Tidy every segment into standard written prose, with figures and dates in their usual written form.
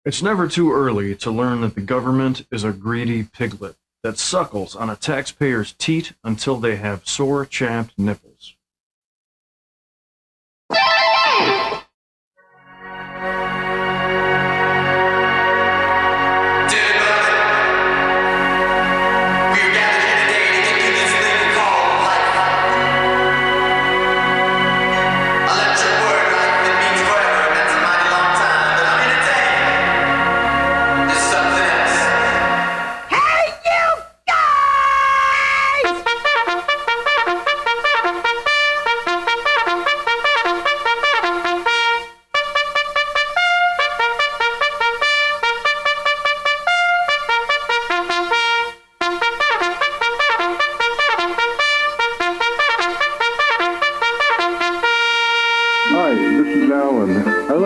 It's never too early to learn that the government is a greedy piglet that suckles on a taxpayer's teat until they have sore, chapped nipples.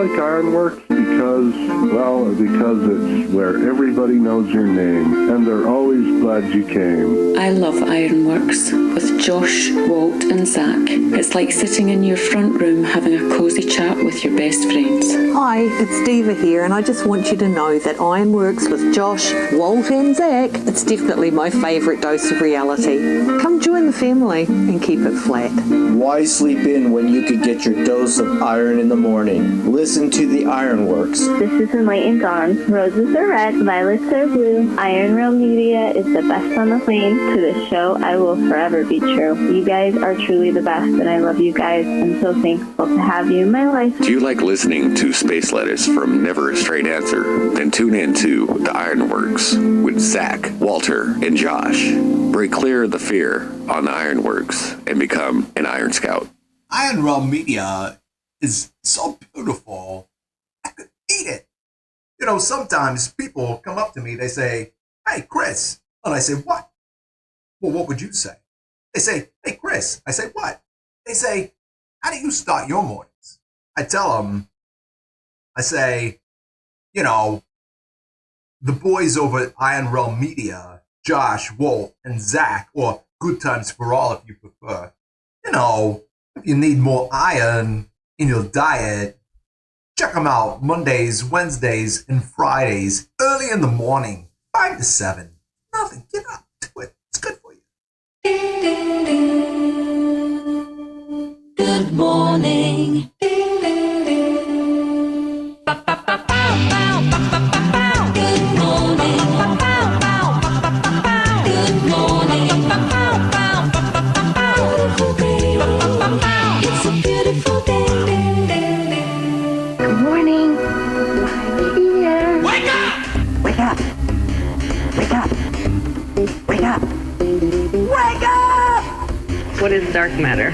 IRONWORX because it's where everybody knows your name, and they're always glad you came. I love IRONWORX with Josh, Walt and Zack. It's like sitting in your front room having a cosy chat with your best friends. Hi, it's Diva here, and I just want you to know that IRONWORX with Josh, Walt and Zack, it's definitely my favourite dose of reality. Come join the family and keep it flat. Why sleep in when you could get your dose of iron in the morning? Listen to the IRONWORX. This is Enlightened Dawn. Roses are red, violets are blue. IRONrealmmedia is the best on the plane. To this show, I will forever be true. You guys are truly the best, and I love you guys. I'm so thankful to have you in my life. Do you like listening to space letters from Never a Straight Answer? Then tune in to the IRONWORX with Zack, Walter, and Josh. Break clear of the fear on the IRONWORX and become an Iron Scout. Ironrealmmedia is so beautiful. I could eat it. You know, sometimes people come up to me, they say, "Hey, Chris." And I say, "What?" "Well, what would you say?" They say, "Hey, Chris." I say, "What?" They say, "How do you start your mornings?" I tell them, I say, you know, the boys over at IronRealmMedia, Josh, Walt, and Zack, or Good Times for All if you prefer, you know, if you need more iron in your diet, check them out Mondays, Wednesdays, and Fridays, early in the morning, 5 to 7. Nothing, get up, do it. It's good for you. Ding, ding, ding. Good morning. Ding, ding, ding. Ba, ba, ba, bow, bow, ba, ba, ba, bow. Good morning. Ba, bow, bow, ba, ba, ba, bow. Good morning. Ba, bow, bow, ba, ba, ba, bow. Beautiful day. Ba, ba, ba, bow. It's a beautiful day. Ding, ding, ding. Good morning. Here. Wake up! Wake up! Wake up! Wake up! Wake up! What is dark matter?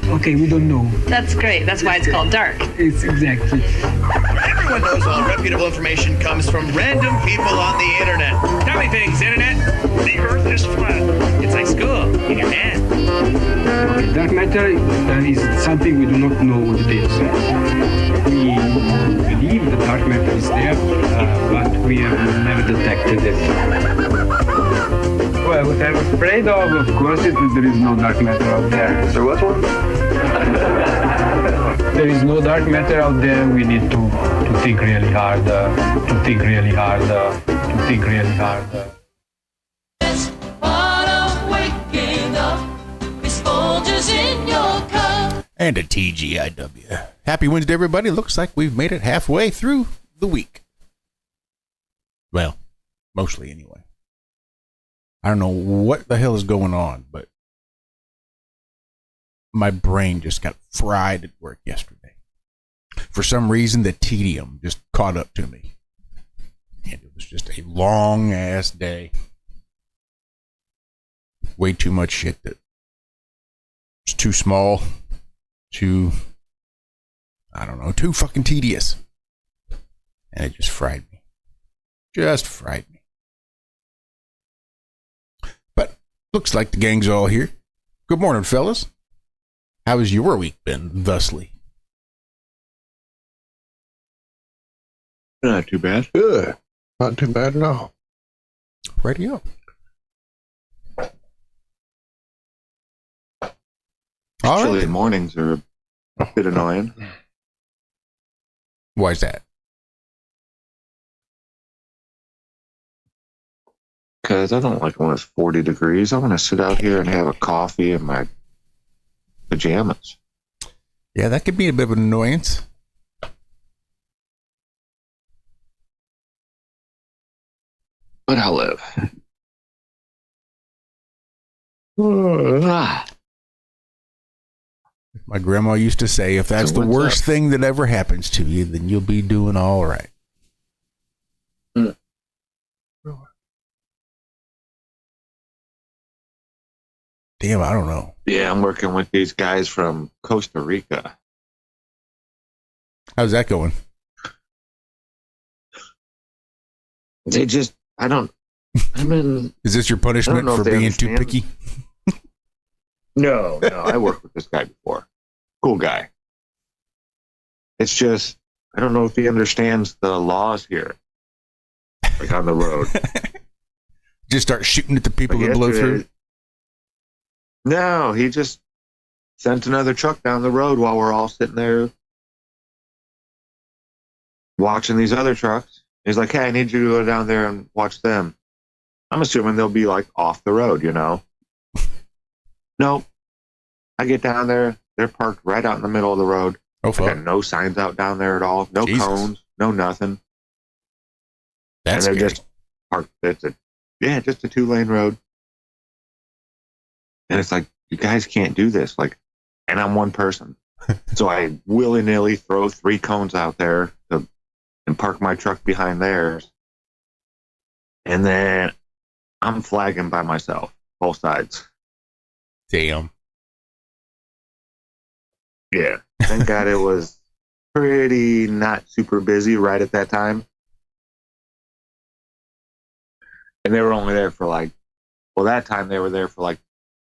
Okay, we don't know. That's great. That's why it's called dark. It's exactly. Everyone knows all reputable information comes from random people on the internet. Tell me things, internet. The earth is flat. It's like school in your hand. Okay, dark matter is something we do not know what it is. We believe the dark matter is there, but we have never detected it. Well, what I'm afraid of course, is that there is no dark matter out there. There was one? There is no dark matter out there. We need to think really hard, to think really hard, to think really hard. That's part of waking up. It's Folgers in your cup. And a TGIW. Happy Wednesday, everybody. Looks like we've made it halfway through the week. Well, mostly anyway. I don't know what the hell is going on, but my brain just got fried at work yesterday. For some reason, the tedium just caught up to me. And it was just a long-ass day. Way too much shit that was too small, too, I don't know, too fucking tedious. And it just fried me. Just fried me. But looks like the gang's all here. Good morning, fellas. How has your week been thusly? Not too bad. Good. Not too bad at all. Radio. Actually, mornings are a bit annoying. Why is that? Because I don't like it when it's 40 degrees. I want to sit out here and have a coffee in my pajamas. Yeah, that could be a bit of an annoyance. But I'll live. My grandma used to say, if that's So the what's worst up? thing that ever happens to you, then you'll be doing all right. Damn, I don't know. Yeah, I'm working with these guys from Costa Rica. How's that going? They just, I mean, Is this your punishment know for if they being too understand. picky? No, I worked with this guy before. Cool guy. It's just, I don't know if he understands the laws here. Like on the road. Just start shooting at the people that blow through? No, he just sent another truck down the road while we're all sitting there watching these other trucks. He's like, hey, I need you to go down there and watch them. I'm assuming they'll be like off the road, you know? Nope. I get down there. They're parked right out in the middle of the road. Oh, fuck. Got no signs out down there at all. No Jesus. cones. No nothing. That's and they're scary. just parked. Just a 2-lane road. And it's like, you guys can't do this. Like, and I'm one person. So I willy-nilly throw 3 cones out there and park my truck behind theirs. And then I'm flagging by myself, both sides. Damn. Yeah. Thank God it was pretty not super busy right at that time. And they were only there for that time they were there for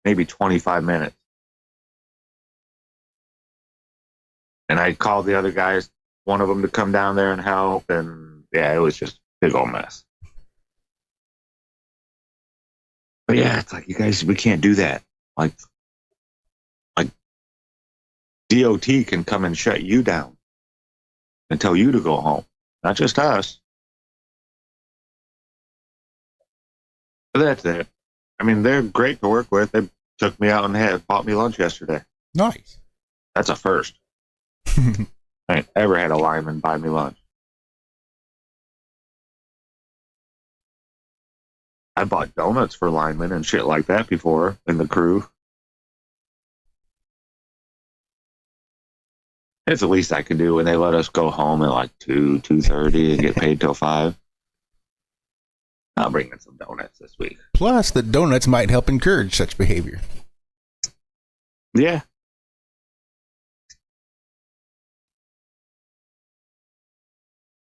maybe 25 minutes. And I called the other guys, one of them to come down there and help. And yeah, it was just a big old mess. But yeah, it's like, you guys, we can't do that. Like DOT can come and shut you down and tell you to go home, not just us. But that's it. I mean, they're great to work with. They took me out and bought me lunch yesterday. Nice. That's a first. I ain't ever had a lineman buy me lunch. I bought donuts for linemen and shit like that before in the crew. It's the least I can do when they let us go home at 2:30 and get paid till 5. I'll bring in some donuts this week. Plus, the donuts might help encourage such behavior. Yeah.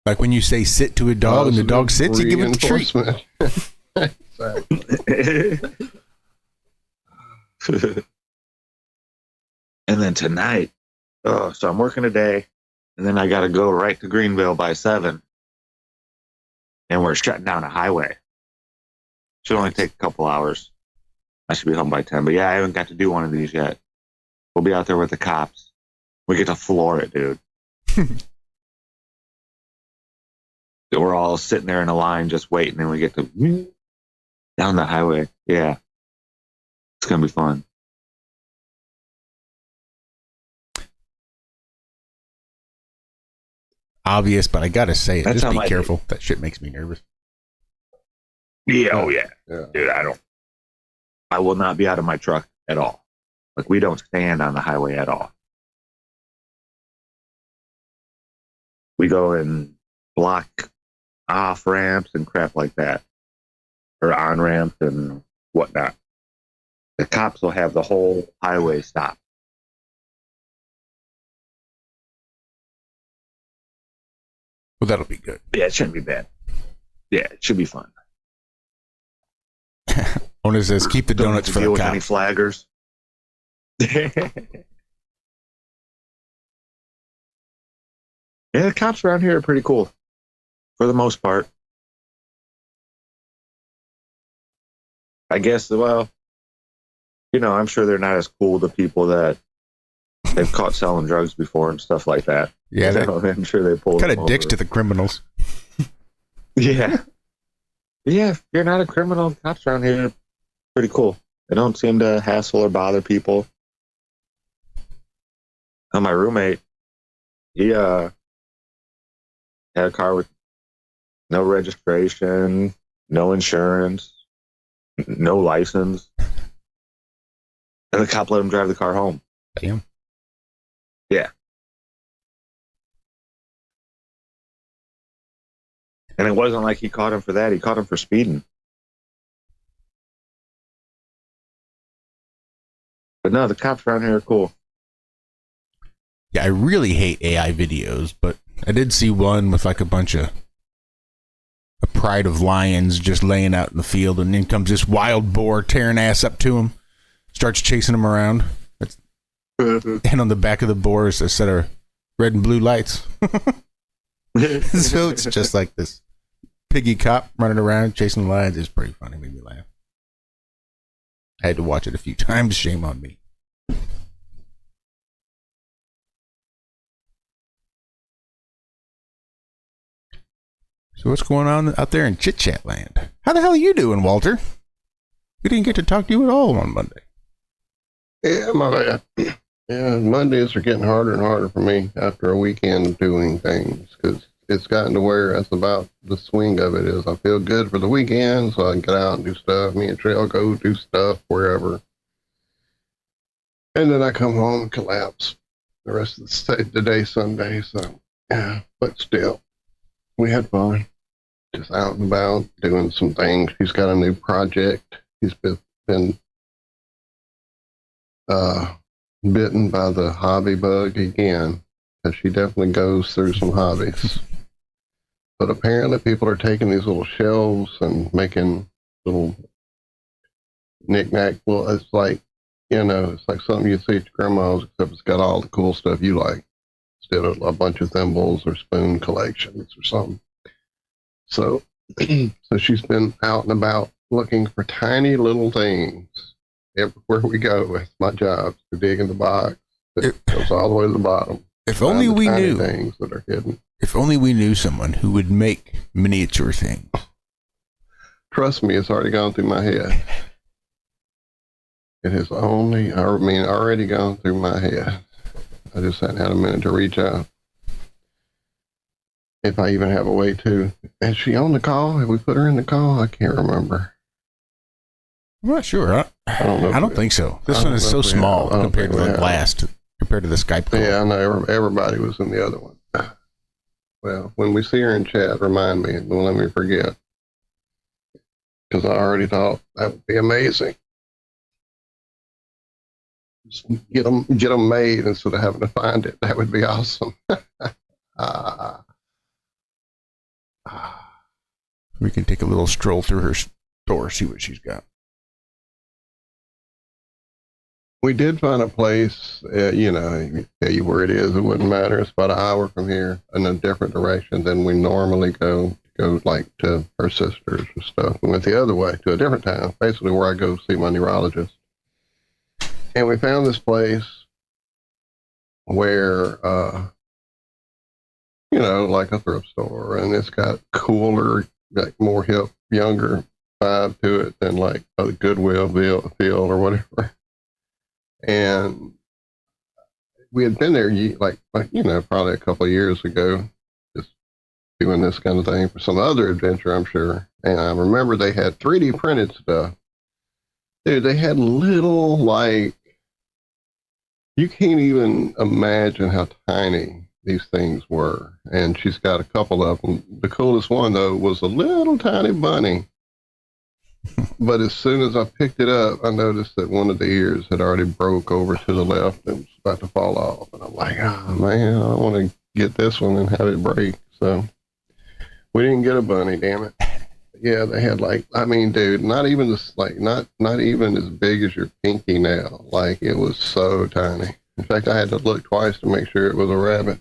Like when you say sit to a dog and the dog sits, you give it a treat. And then tonight, so I'm working a day, and then I got to go right to Greenville by 7. And we're shutting down a highway. Should only take a couple hours. I should be home by 10. But yeah, I haven't got to do one of these yet. We'll be out there with the cops. We get to floor it, dude. We're all sitting there in a line just waiting, and we get to down the highway. Yeah. It's going to be fun. Obvious, but I gotta say it. That's Just how be I careful. That shit makes me nervous. Yeah, oh yeah. Dude, I will not be out of my truck at all. Like, we don't stand on the highway at all. We go and block off ramps and crap like that. Or on ramps and whatnot. The cops will have the whole highway stopped. Well, that'll be good. Yeah, it shouldn't be bad. Yeah, it should be fun. Ona says, keep the Don't have donuts to for deal the with any cops. flaggers. Yeah, the cops around here are pretty cool. For the most part. I guess, well, I'm sure they're not as cool to people that they've caught selling drugs before and stuff like that. Yeah, I'm sure they pull kind them of dicks over. to the criminals. Yeah. Yeah, if you're not a criminal, cops around here are pretty cool. They don't seem to hassle or bother people. My roommate, he had a car with no registration, no insurance, no license, and the cop let him drive the car home. Damn. Yeah. And it wasn't like he caught him for that. He caught him for speeding. But no, the cops around here are cool. Yeah, I really hate AI videos, but I did see one with like a bunch of a pride of lions just laying out in the field, and then comes this wild boar tearing ass up to him, starts chasing him around. And on the back of the boar is a set of red and blue lights. So it's just like this piggy cop running around chasing lions. It's pretty funny, made me laugh. I had to watch it a few times. Shame on me. So what's going on out there in Chit Chat Land? How the hell are you doing, Walter? We didn't get to talk to you at all on Monday. Yeah, my bad. Yeah, Mondays are getting harder and harder for me after a weekend of doing things, because it's gotten to where that's about the swing of it is. I feel good for the weekend, so I can get out and do stuff. Me and Trail go do stuff wherever. And then I come home and collapse the rest of the day Sunday. So, yeah, but still, we had fun. Just out and about doing some things. He's got a new project. He's been bitten by the hobby bug again, because she definitely goes through some hobbies. But apparently people are taking these little shelves and making little knick-knack. Well, it's like, it's like something you see at your grandma's, except it's got all the cool stuff you like, instead of a bunch of thimbles or spoon collections or something. So, so she's been out and about looking for tiny little things. Everywhere we go, it's my job to dig in the box. It goes all the way to the bottom. If only we knew things that are hidden. If only we knew someone who would make miniature things. Trust me, it's already gone through my head. It has already gone through my head. I just hadn't had a minute to reach out. If I even have a way to. Is she on the call? Have we put her in the call? I can't remember. I'm not sure. I don't think so. This one is so small compared to the last, compared to the Skype call. Yeah, I know. Everybody was in the other one. Well, when we see her in chat, remind me. Don't let me forget. Because I already thought that would be amazing. Just get them made instead of having to find it. That would be awesome. We can take a little stroll through her store, see what she's got. We did find a place, tell you where it is. It wouldn't matter. It's about an hour from here in a different direction than we normally go like to her sisters and stuff. We went the other way to a different town, basically where I go see my neurologist. And we found this place where, like a thrift store, and it's got cooler, like more hip, younger vibe to it than like a Goodwill field or whatever. And we had been there probably a couple of years ago, just doing this kind of thing for some other adventure, I'm sure. And I remember they had 3D printed stuff. Dude, they had little, like, you can't even imagine how tiny these things were. And she's got a couple of them. The coolest one, though, was a little tiny bunny. But as soon as I picked it up, I noticed that one of the ears had already broke over to the left and was about to fall off. And I'm like, oh, man, I don't want to get this one and have it break. So we didn't get a bunny, damn it. Yeah, they had dude, not even not even as big as your pinky nail. Like, it was so tiny. In fact, I had to look twice to make sure it was a rabbit.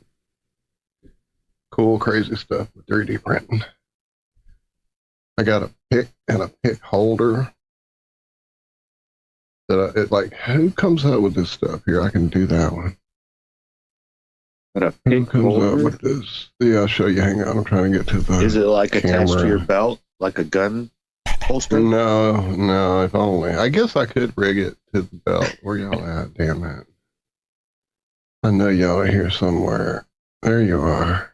Cool, crazy stuff with 3D printing. I got a pick and a pick holder. Who comes up with this stuff here? I can do that one. Got a Who pick comes holder? up with this? Yeah, I'll show you. Hang on, I'm trying to get to the. Is it like attached to your belt? like a gun holster? No, if only. I guess I could rig it to the belt. Where y'all at? Damn it. I know y'all are here somewhere. There you are.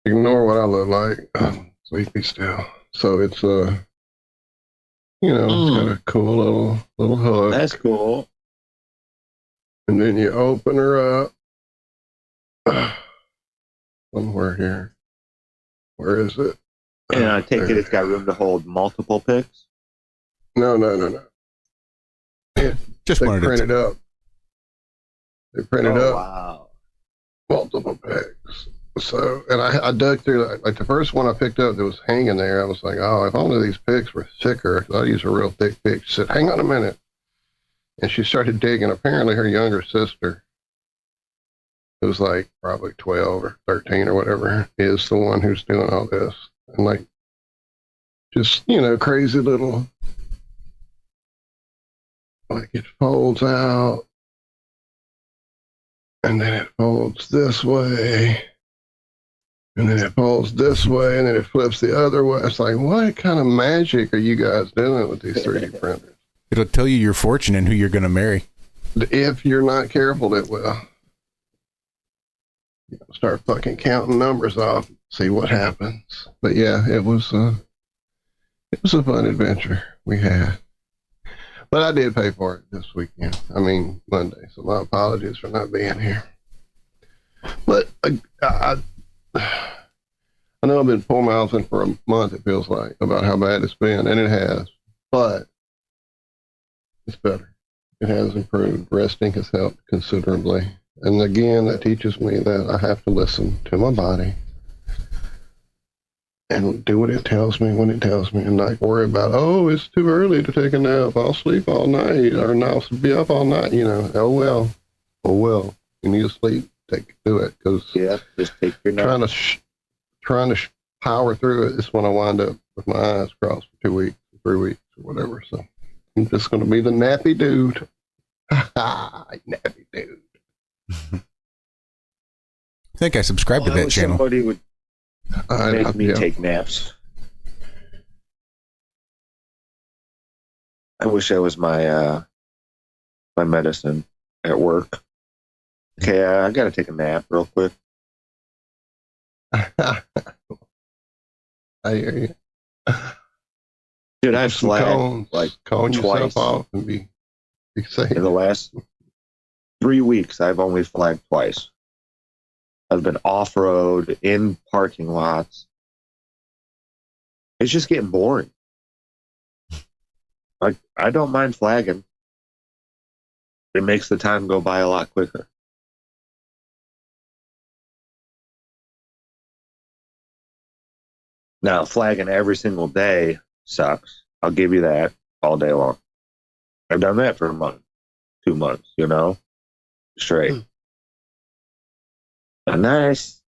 Ignore what I look like. Sleepy still. So it's it's got a cool little hook. That's cool. And then you open her up. Somewhere here. Where is it? And I take it it's got room to hold multiple picks? No. Just they wanted print to it up. They printed up Wow. multiple picks. So, and I dug through, like the first one I picked up that was hanging there, I was like, oh, if only these picks were thicker, because I use a real thick pick. She said, hang on a minute. And she started digging. Apparently her younger sister, who's like probably 12 or 13 or whatever, is the one who's doing all this. And like, just, crazy little, like it folds out. And then it folds this way. And then it folds this way. And then it flips the other way. It's like, what kind of magic are you guys doing with these 3D printers? It'll tell you your fortune and who you're going to marry. If you're not careful, it will. Start fucking counting numbers off, see what happens. But yeah, it was a fun adventure we had. But I did pay for it this weekend. I mean, Monday. So my apologies for not being here. But I know I've been poor-mouthing for a month, it feels like, about how bad it's been. And it has. But it's better. It has improved. Resting has helped considerably. And again, that teaches me that I have to listen to my body and do what it tells me when it tells me, and not worry about, oh, it's too early to take a nap. I'll sleep all night, or I'll be up all night. Oh well. You need to sleep. Do it, because just take your nap. Trying to power through it is when I wind up with my eyes crossed for 2 weeks, 3 weeks, or whatever. So I'm just going to be the nappy dude. Nappy dude. I think I subscribed to that channel. Somebody would make me take naps. I wish that was my my medicine at work. Okay, I got to take a nap real quick. I hear you. Dude, I've flagged like cone twice yourself off and be safe. in the last 3 weeks. I've only flagged twice. I've been off-road, in parking lots. It's just getting boring. I don't mind flagging. It makes the time go by a lot quicker. Now, flagging every single day sucks. I'll give you that all day long. I've done that for a month, 2 months, straight. A nice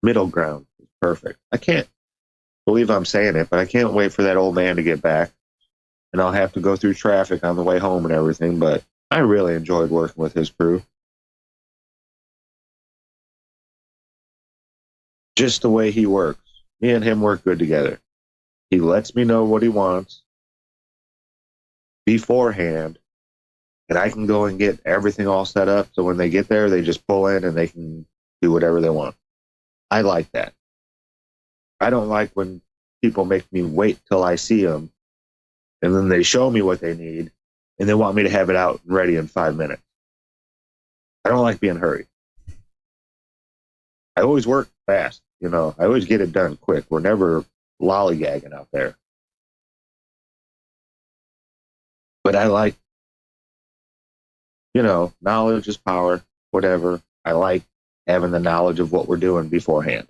middle ground is perfect. I can't believe I'm saying it, but I can't wait for that old man to get back. And I'll have to go through traffic on the way home and everything, but I really enjoyed working with his crew. Just the way he works. Me and him work good together. He lets me know what he wants beforehand, and I can go and get everything all set up, so when they get there, they just pull in and they can do whatever they want. I like that. I don't like when people make me wait till I see them, and then they show me what they need, and they want me to have it out and ready in 5 minutes. I don't like being hurried. I always work fast, I always get it done quick. We're never lollygagging out there. But I like, knowledge is power, whatever. I like having the knowledge of what we're doing beforehand.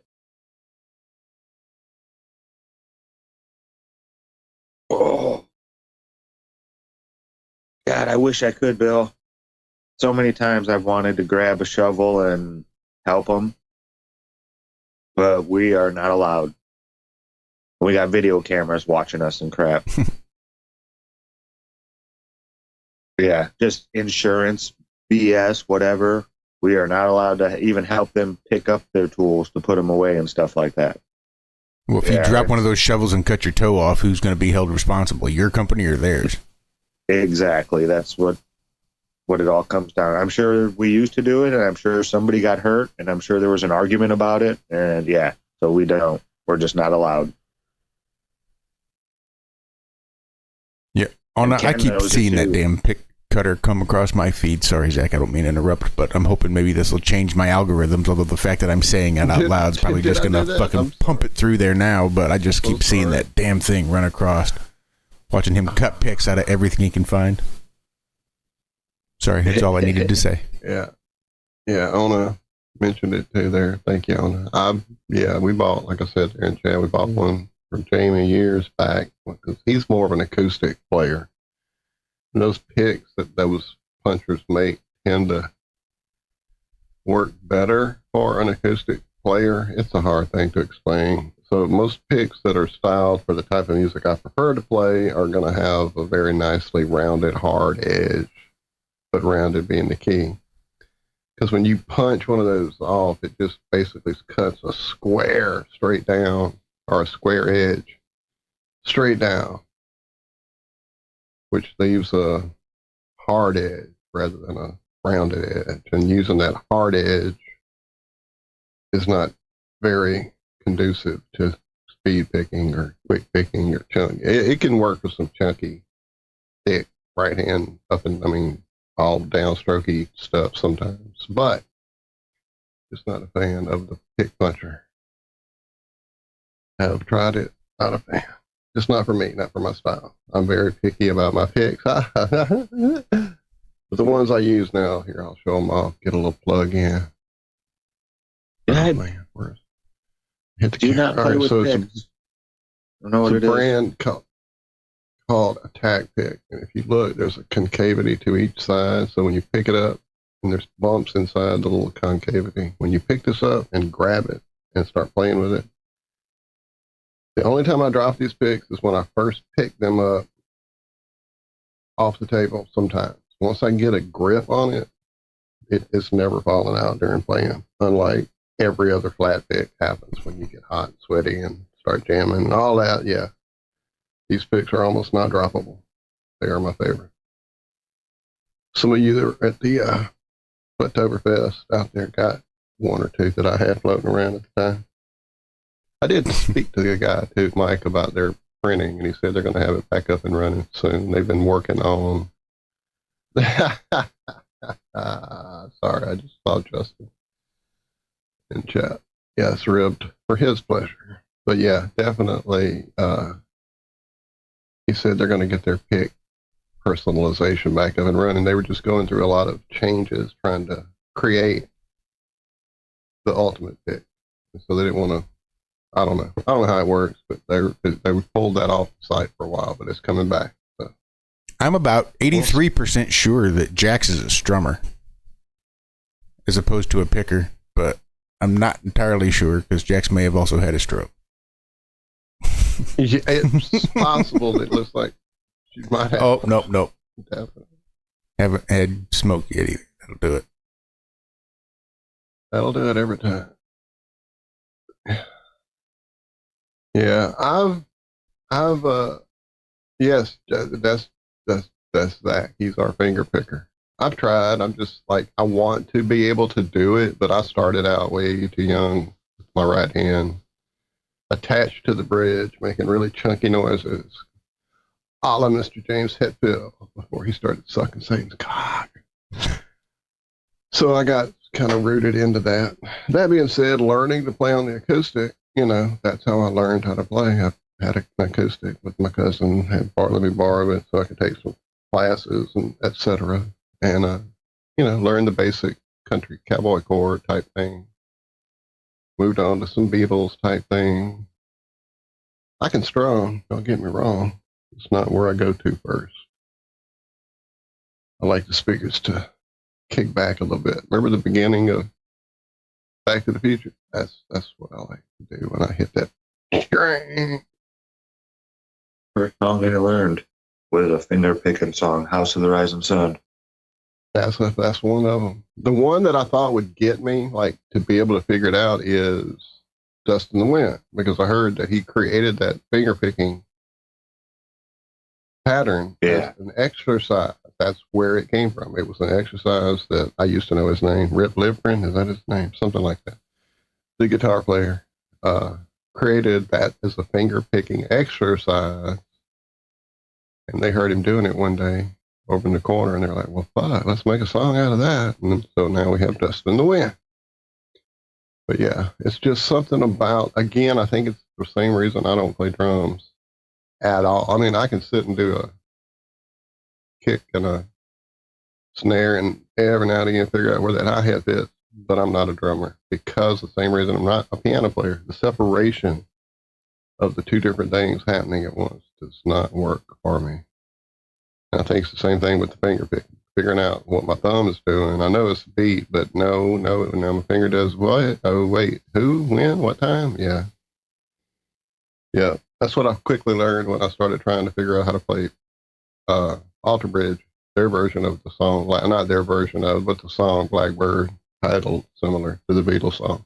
Oh, God, I wish I could, Bill. So many times I've wanted to grab a shovel and help them, but we are not allowed. We got video cameras watching us and crap. Yeah, just insurance, BS, whatever. We are not allowed to even help them pick up their tools to put them away and stuff like that. Well, if you drop one of those shovels and cut your toe off, who's going to be held responsible? Your company or theirs? Exactly. That's what it all comes down. I'm sure we used to do it, and I'm sure somebody got hurt, and I'm sure there was an argument about it, and yeah, so we don't. We're just not allowed. Yeah. I keep seeing that damn pick cutter come across my feed. Sorry, Zach, I don't mean to interrupt, but I'm hoping maybe this will change my algorithms, although the fact that I'm saying it out loud is probably just going to fucking pump it through there now, but I just keep seeing that damn thing run across. Watching him cut picks out of everything he can find. Sorry, that's all I needed to say. Yeah. Yeah, Ona mentioned it too there. Thank you, Ona. We bought, like I said there in chat, we bought one from Jamie years back because he's more of an acoustic player. And those picks that those punchers make tend to work better for an acoustic player. It's a hard thing to explain. So most picks that are styled for the type of music I prefer to play are going to have a very nicely rounded, hard edge, but rounded being the key. Because when you punch one of those off, it just basically cuts a square straight down, or a square edge straight down, which leaves a hard edge rather than a rounded edge. And using that hard edge is not very conducive to speed picking or quick picking or chunk. It can work with some chunky, thick, right hand all downstrokey stuff sometimes, but just not a fan of the pick puncher. I've tried it, not a fan. Just not for me, not for my style. I'm very picky about my picks. But the ones I use now, here, I'll show them off. Get a little plug in. Yeah, man, where's hit the do you not play with so picks? it's I don't know what a it is. brand called Attack Pick. And if you look, there's a concavity to each side. So when you pick it up, and there's bumps inside the little concavity. When you pick this up and grab it and start playing with it, the only time I drop these picks is when I first pick them up off the table sometimes. Once I get a grip on it, it's never falling out during playing, unlike every other flat pick happens when you get hot and sweaty and start jamming and all that. Yeah, these picks are almost not droppable. They are my favorite. Some of you that were at the Oktoberfest out there got one or two that I had floating around at the time. I did speak to the guy too, Mike, about their printing, and he said they're going to have it back up and running soon. They've been working on. Sorry, I just saw Justin in chat. Yeah, it's ribbed for his pleasure, but yeah, definitely. He said they're going to get their pick personalization back up and running. They were just going through a lot of changes, trying to create the ultimate pick, so they didn't want to. I don't know how it works, but they pulled that off the site for a while, but it's coming back. So. I'm about 83% sure that Jax is a strummer as opposed to a picker, but I'm not entirely sure because Jax may have also had a stroke. It's possible that it looks like she might have. Oh, nope. Definitely. Haven't had smoke yet either. That'll do it. That'll do it every time. Yeah, yes, that's Zack. He's our finger picker. I've tried. I'm just like, I want to be able to do it, but I started out way too young with my right hand attached to the bridge, making really chunky noises, a la Mr. James Hetfield before he started sucking Satan's cock. So I got kind of rooted into that. That being said, learning to play on the acoustic, that's how I learned how to play. I had an acoustic with my cousin, had let me borrow it so I could take some classes and etc. And, learn the basic country cowboy chord type thing. Moved on to some Beatles type thing. I can strum, don't get me wrong. It's not where I go to first. I like the speakers to kick back a little bit. Remember the beginning of Back to the Future? That's what I like to do when I hit that. First song I learned was a finger picking song, House of the Rising Sun. That's one of them. The one that I thought would get me, like to be able to figure it out, is Dust in the Wind, because I heard that he created that finger picking pattern as an exercise. That's where it came from. It was an exercise that I used to know his name. Rip Livgren, is that his name? Something like that. The guitar player created that as a finger picking exercise. And they heard him doing it one day over in the corner, and they're like, well, fuck, let's make a song out of that. And so now we have Dust in the Wind. But yeah, it's just something about, again, I think it's the same reason I don't play drums at all. I mean, I can sit and do a kick and a snare and every now and again figure out where that hi-hat fits, but I'm not a drummer because the same reason I'm not a piano player. The separation of the two different things happening at once does not work for me. And I think it's the same thing with the finger picking. Figuring out what my thumb is doing. I know it's a beat, but no, now my finger does what? Oh, wait, who, when, what time? Yeah. Yeah, that's what I quickly learned when I started trying to figure out how to play Alter Bridge, their version of the song, not their version of, but the song Blackbird, titled similar to the Beatles song.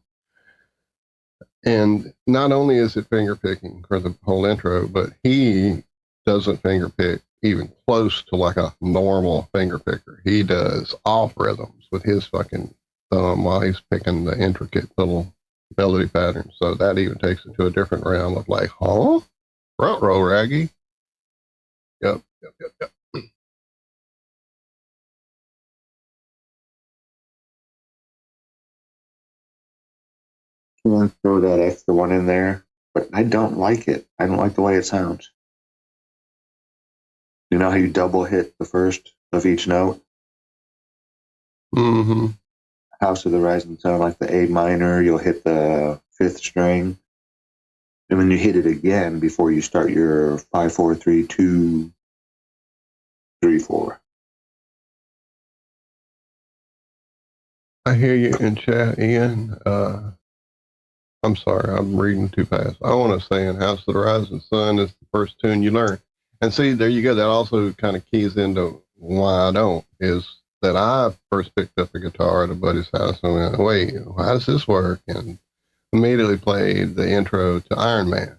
And not only is it finger picking for the whole intro, but he doesn't finger pick even close to like a normal finger picker. He does off rhythms with his fucking thumb while he's picking the intricate little melody patterns. So that even takes it to a different realm of like, huh? Front row, Raggy. Yep. I'll throw that extra one in there, but I don't like it. I don't like the way it sounds. You know how you double hit the first of each note? Mm-hmm. House of the Rising Sun, like the A minor, you'll hit the fifth string, and then you hit it again before you start your 5, 4, 3, 2, 3, 4. I hear you in chat, Ian. I'm sorry, I'm reading too fast. I want to say in House of the Rising Sun is the first tune you learn. And see, there you go. That also kind of keys into why I don't, is that I first picked up a guitar at a buddy's house and went, wait, how does this work? And immediately played the intro to Iron Man.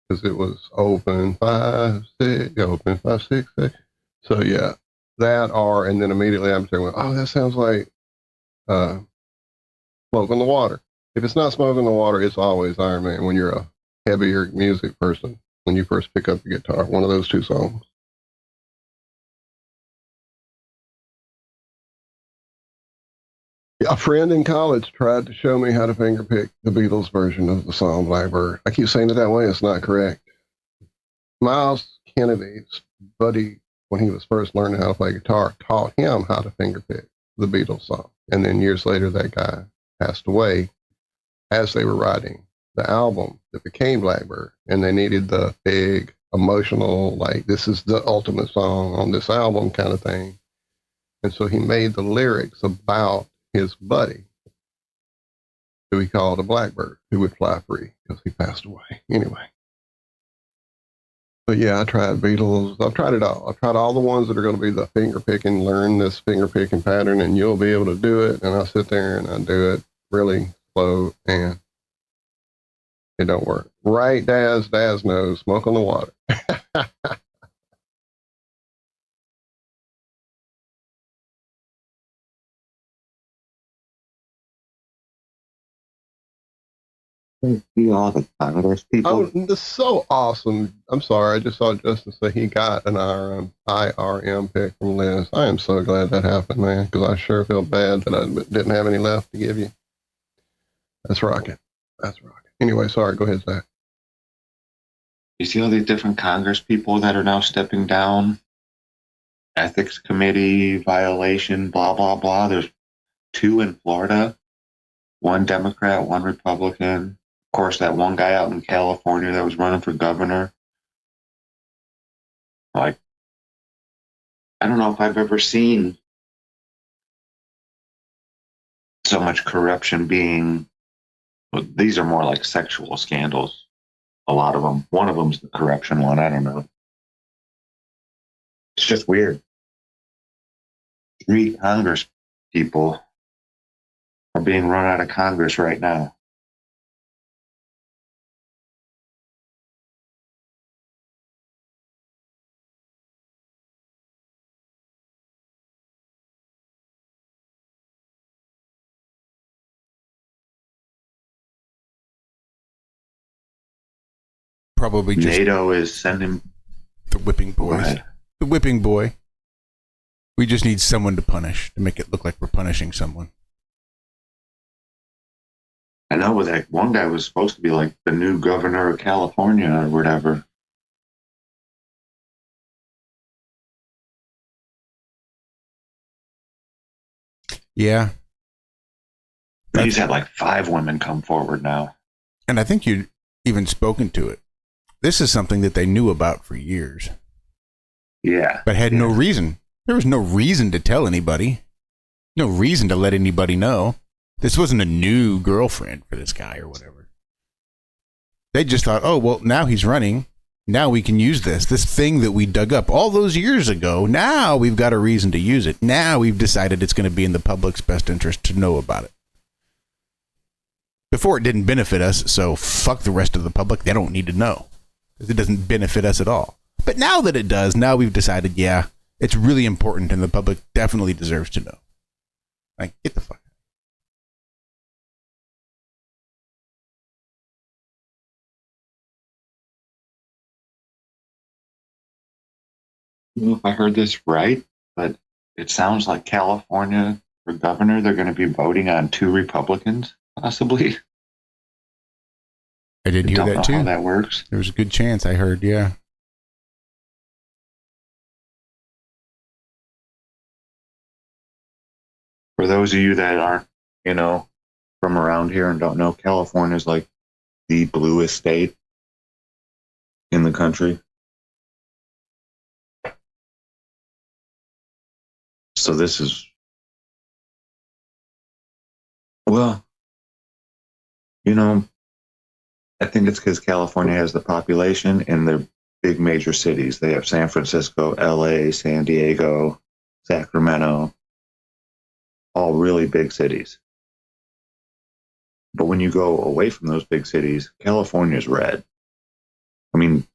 Because it was open 5, 6, open 5, 6, 6. So yeah, and then immediately I'm saying, oh, that sounds like Smoke on the Water. If it's not Smoke on the Water, it's always Iron Man when you're a heavier music person. When you first pick up the guitar, one of those two songs. A friend in college tried to show me how to finger pick the Beatles version of the song Blackbird. I keep saying it that way, it's not correct. Miles Kennedy's buddy, when he was first learning how to play guitar, taught him how to finger pick the Beatles song. And then years later, that guy passed away as they were writing the album that became Blackbird, and they needed the big emotional, like, this is the ultimate song on this album kind of thing. And so he made the lyrics about his buddy, who he called a blackbird, who would fly free because he passed away. Anyway. But yeah, I tried Beatles. I've tried it all. I've tried all the ones that are going to be the finger picking, learn this finger picking pattern and you'll be able to do it. And I sit there and I do it really slow and it don't work. Right, Daz? Daz knows. Smoke on the Water. All the Congress people. Oh, that's so awesome. I'm sorry. I just saw Justin say he got an IRM pick from Liz. I am so glad that happened, man, because I sure feel bad that I didn't have any left to give you. That's rocking. That's rocking. Anyway, sorry. Go ahead, Zach. You see all these different Congress people that are now stepping down? Ethics committee violation, blah, blah, blah. There's 2 in Florida, 1 Democrat, 1 Republican. Of course, that one guy out in California that was running for governor. Like, I don't know if I've ever seen so much corruption being, well, these are more like sexual scandals. A lot of them. One of them's the corruption one. I don't know. It's just weird. 3 Congress people are being run out of Congress right now. probably just NATO is sending the whipping boys. Right. The whipping boy. We just need someone to punish, to make it look like we're punishing someone. I know, but that one guy was supposed to be like the new governor of California or whatever. Yeah. He's had like 5 women come forward now. And I think you'd even spoken to it. This is something that they knew about for years. Yeah. But had no reason. There was no reason to tell anybody. No reason to let anybody know. This wasn't a new girlfriend for this guy or whatever. They just thought, oh, well, now he's running. Now we can use this thing that we dug up all those years ago. Now we've got a reason to use it. Now we've decided it's going to be in the public's best interest to know about it. Before, it didn't benefit us, so fuck the rest of the public. They don't need to know. It doesn't benefit us at all. But now that it does, now we've decided, yeah, it's really important and the public definitely deserves to know. Like, get the fuck out. I don't know if I heard this right, but it sounds like California for governor, they're going to be voting on 2 Republicans, possibly. I did hear that too. How that works. There was a good chance, I heard, yeah. For those of you that aren't, from around here and don't know, California is like the bluest state in the country. So this is, well, I think it's because California has the population in their big major cities. They have San Francisco, LA, San Diego, Sacramento, all really big cities. But when you go away from those big cities, California's red. I mean,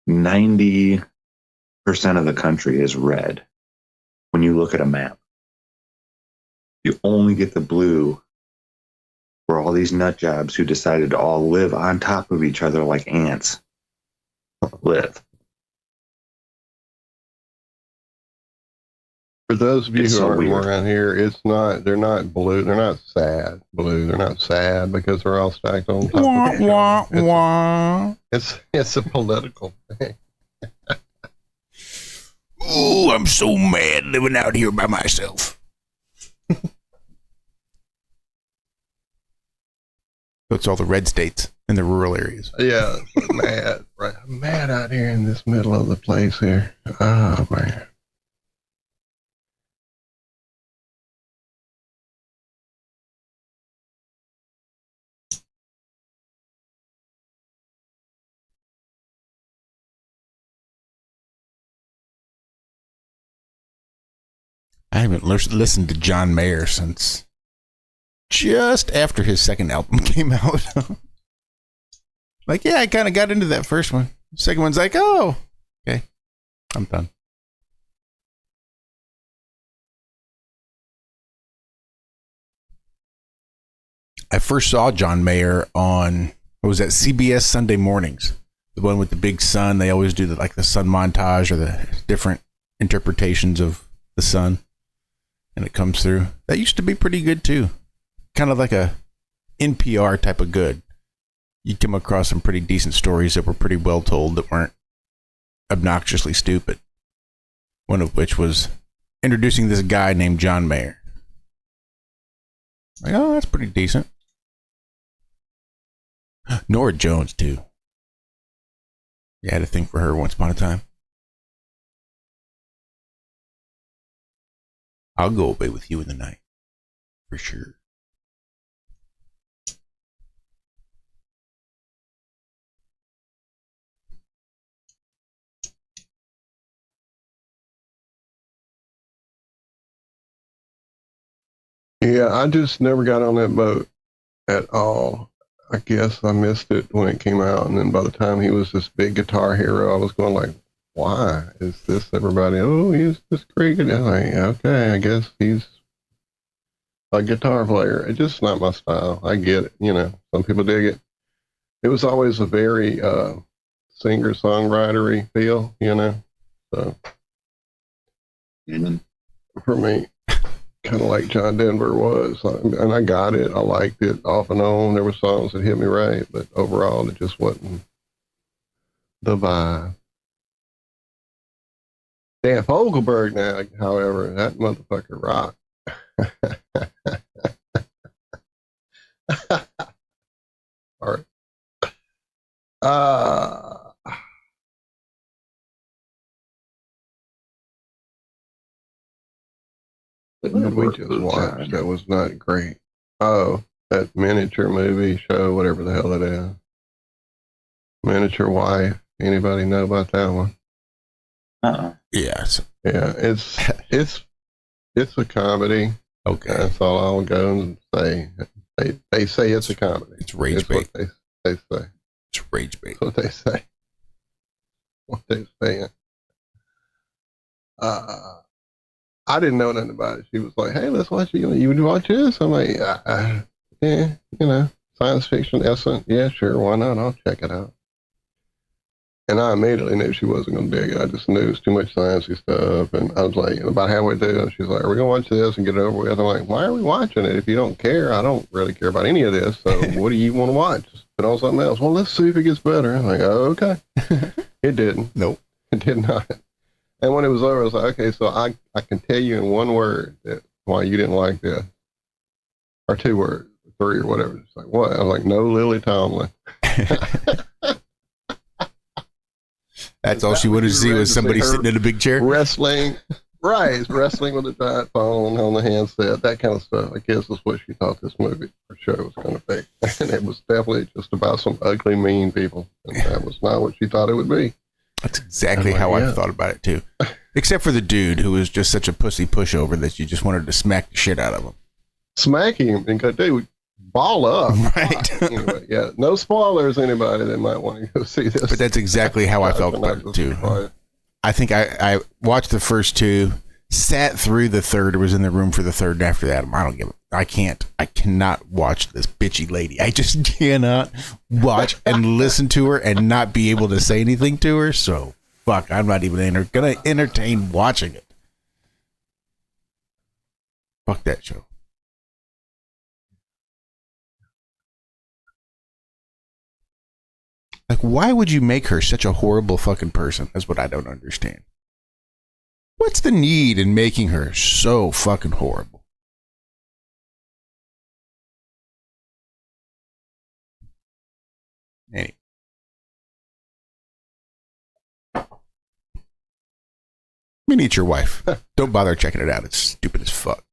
90% of the country is red when you look at a map. You only get the blue for all these nut jobs who decided to all live on top of each other like ants. Live. For those of you It's who so aren't weird. around here, they're not blue, they're not sad blue, they're not sad because they're all stacked on top of each other. It's a political thing. Ooh, I'm so mad living out here by myself. It's all the red states in the rural areas. Yeah, mad. Right. I'm mad out here in this middle of the place here. Oh, man. I haven't listened to John Mayer since just after his second album came out. Like, yeah, I kind of got into that first one. The second one's like, oh, okay, I'm done. I first saw John Mayer on, what was that, CBS Sunday Mornings, the one with the big sun. They always do the sun montage or the different interpretations of the sun, and it comes through. That used to be pretty good too, kind of like a NPR type of good. You come across some pretty decent stories that were pretty well told that weren't obnoxiously stupid. One of which was introducing this guy named John Mayer. Like, oh, that's pretty decent. Nora Jones, too. You had a thing for her once upon a time. I'll go away with you in the night. For sure. Yeah, I just never got on that boat at all. I guess I missed it when it came out, and then by the time he was this big guitar hero, I was going like, why is this everybody? Oh, he's this great guy. Like, okay, I guess he's a guitar player. It's just not my style. I get it. Some people dig it. It was always a very singer-songwritery feel, you know. So for me, kind of like John Denver was, and I got it. I liked it off and on. There were songs that hit me right, but overall, it just wasn't the vibe. Dan Fogelberg now, however, that motherfucker rocked. All right. What did we just watch? That was not great. Oh, that miniature movie show, whatever the hell it is. Miniature Wife. Anybody know about that one? Yes. Yeah, it's a comedy. Okay. That's all I'll go and say. They say it's a comedy. It's rage bait. What they say. It's rage bait. That's what they say. What they saying. I didn't know nothing about it. She was like, "Hey, let's watch it. You would watch this?" I'm like, "Yeah, you know, science fiction essence. Yeah, sure, why not? I'll check it out." And I immediately knew she wasn't going to dig it. I just knew it was too much sciencey stuff. And I was like, about halfway through, she's like, "Are we going to watch this and get it over with?" I'm like, "Why are we watching it? If you don't care, I don't really care about any of this. So what do you want to watch? Just put on something else." "Well, let's see if it gets better." I'm like, "Oh, okay." It didn't. Nope. It did not. And when it was over, I was like, "Okay, so I can tell you in one word that why you didn't like this. Or 2 words, 3 or whatever." It's like, "What?" I was like, "No, Lily Tomlin." That's all she wanted to see was somebody sitting in a big chair. Wrestling. Right. Wrestling with a giant phone on the handset, that kind of stuff. I guess is what she thought this movie or show was going to be. And it was definitely just about some ugly, mean people. And that was not what she thought it would be. That's exactly how I thought about it, too. Except for the dude who was just such a pussy pushover that you just wanted to smack the shit out of him. Smack him and go, "Dude, ball up." Right. Anyway, yeah. No spoilers, anybody that might want to go see this. But that's exactly how I felt about it, too. I think I watched the first 2, sat through the third, was in the room for the third, and after that, I cannot watch this bitchy lady. I just cannot watch and listen to her and not be able to say anything to her. So, fuck, I'm not even gonna entertain watching it. Fuck that show. Like, why would you make her such a horrible fucking person? That's what I don't understand. What's the need in making her so fucking horrible? Anyway. Miniature Wife. Don't bother checking it out. It's stupid as fuck.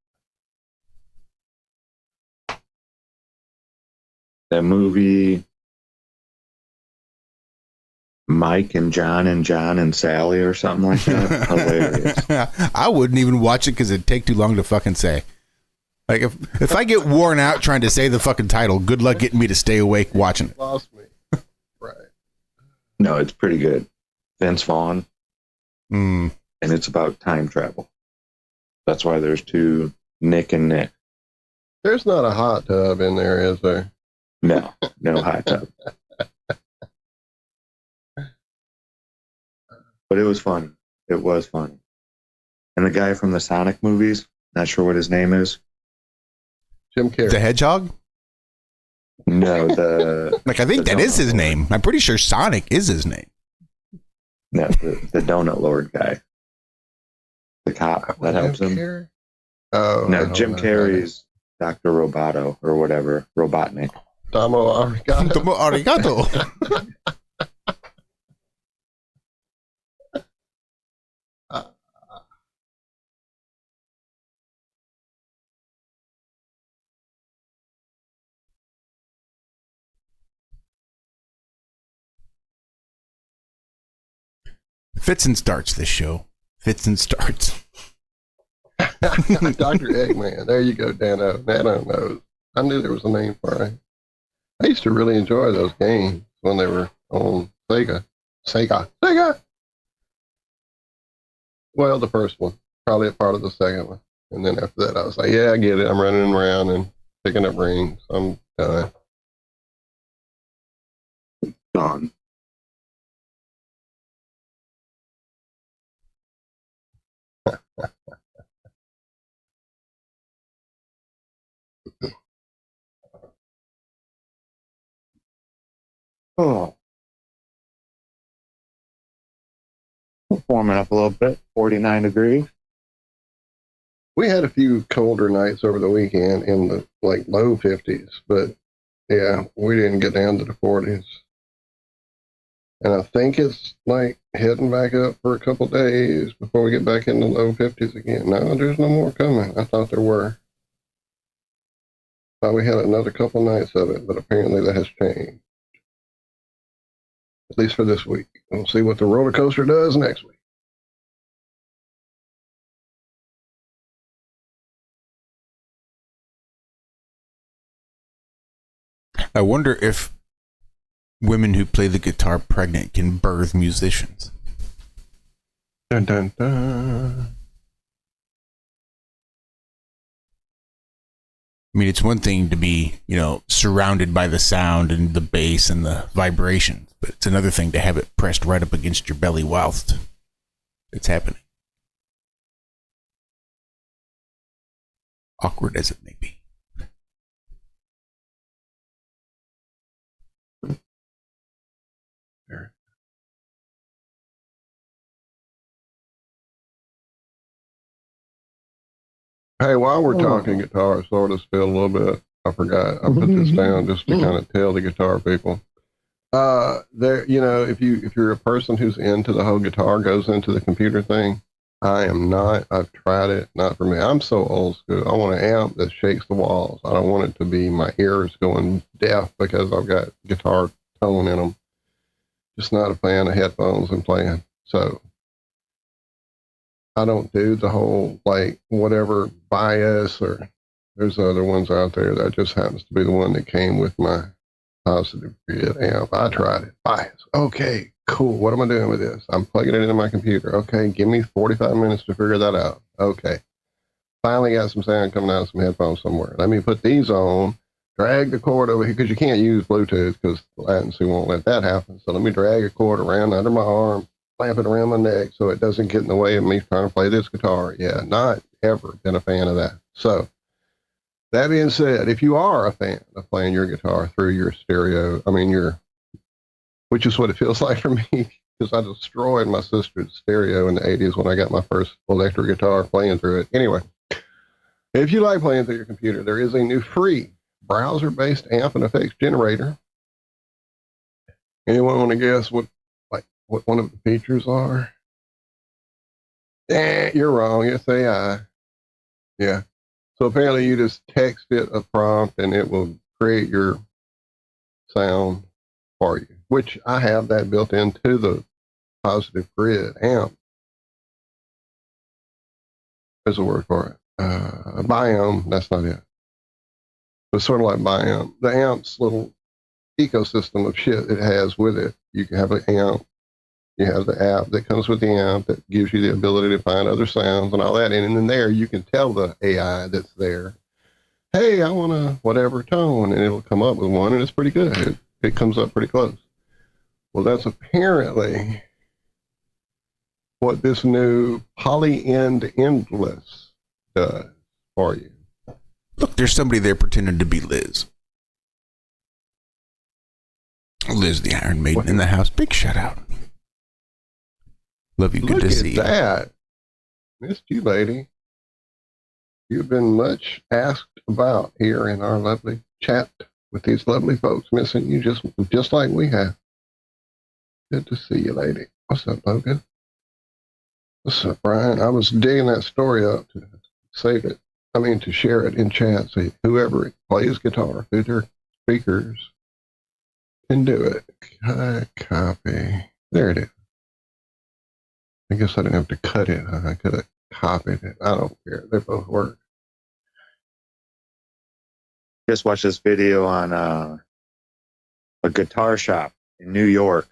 That movie, Mike and John and Sally or something like that. Hilarious. I wouldn't even watch it because it'd take too long to fucking say. Like, if I get worn out trying to say the fucking title, good luck getting me to stay awake watching it. Lost me. Right. No, it's pretty good. Vince Vaughn. Mm. And it's about time travel. That's why there's 2 Nick and Nick. There's not a hot tub in there, is there? No hot tub. But it was funny. It was funny. And the guy from the Sonic movies, not sure what his name is. Jim Carrey. The Hedgehog? No, I think that is his name. I'm pretty sure Sonic is his name. No, the Donut Lord guy. The cop that helps him. Oh, no, Jim Carrey's Dr. Roboto or whatever. Robotnik. Domo arigato. Domo arigato. Fits and starts this show. Fits and starts. Dr. Eggman. There you go, Dano. Dano knows. I knew there was a name for it. I used to really enjoy those games when they were on Sega. Well, the first one. Probably a part of the second one. And then after that, I was like, yeah, I get it. I'm running around and picking up rings. I'm done. Gone. Oh. Warming up a little bit, 49 degrees. We had a few colder nights over the weekend in the like low 50s, but yeah, we didn't get down to the 40s. And I think it's like heading back up for a couple days before we get back in the low 50s again. No, there's no more coming. I thought there were. Thought we had another couple nights of it, but apparently that has changed. At least for this week. We'll see what the roller coaster does next week. I wonder if women who play the guitar pregnant can birth musicians. Dun, dun, dun. I mean, it's one thing to be, surrounded by the sound and the bass and the vibrations, but it's another thing to have it pressed right up against your belly whilst it's happening. Awkward as it may be. Hey, while we're talking guitar, sort of still a little bit, I forgot. I put this down just to kind of tell the guitar people. There, if you're a person who's into the whole guitar, goes into the computer thing, I am not. I've tried it. Not for me. I'm so old school. I want an amp that shakes the walls. I don't want it to be my ears going deaf because I've got guitar tone in them. Just not a fan of headphones and playing. So I don't do the whole, like, whatever bias, or there's other ones out there. That just happens to be the one that came with my positive grid amp. I tried it. Bias. Okay, cool. What am I doing with this? I'm plugging it into my computer. Okay, give me 45 minutes to figure that out. Okay. Finally got some sound coming out of some headphones somewhere. Let me put these on, drag the cord over here, because you can't use Bluetooth because latency won't let that happen. So let me drag a cord around under my arm, clamp it around my neck so it doesn't get in the way of me trying to play this guitar. Yeah, not ever been a fan of that. So that being said, if you are a fan of playing your guitar through your stereo, which is what it feels like for me, because I destroyed my sister's stereo in the 80s when I got my first electric guitar playing through it. Anyway, if you like playing through your computer, there is a new free browser-based amp and effects generator. Anyone want to guess what one of the features are? You're wrong. It's AI. Yeah. So apparently you just text it a prompt and it will create your sound for you, which I have that built into the positive grid amp. There's a word for it. Biome, that's not it. It's sort of like Biome. The amp's little ecosystem of shit it has with it. You can have an amp. You have the app that comes with the amp that gives you the ability to find other sounds and all that. And in there, you can tell the AI that's there, hey, I want a whatever tone, and it'll come up with one, and it's pretty good. It comes up pretty close. Well, that's apparently what this new poly-end endless does for you. Look, there's somebody there pretending to be Liz. Liz, the Iron Maiden in the house. Big shout out. Love you. Good to see you. Look at that. Missed you, lady. You've been much asked about here in our lovely chat with these lovely folks. Missing you just like we have. Good to see you, lady. What's up, Logan? What's up, Brian? I was digging that story up to save it. To share it in chat. So whoever plays guitar through their speakers can do it. Copy. There it is. I guess I didn't have to cut it. I could have copied it. I don't care. They both work. Just watched this video on a guitar shop in New York.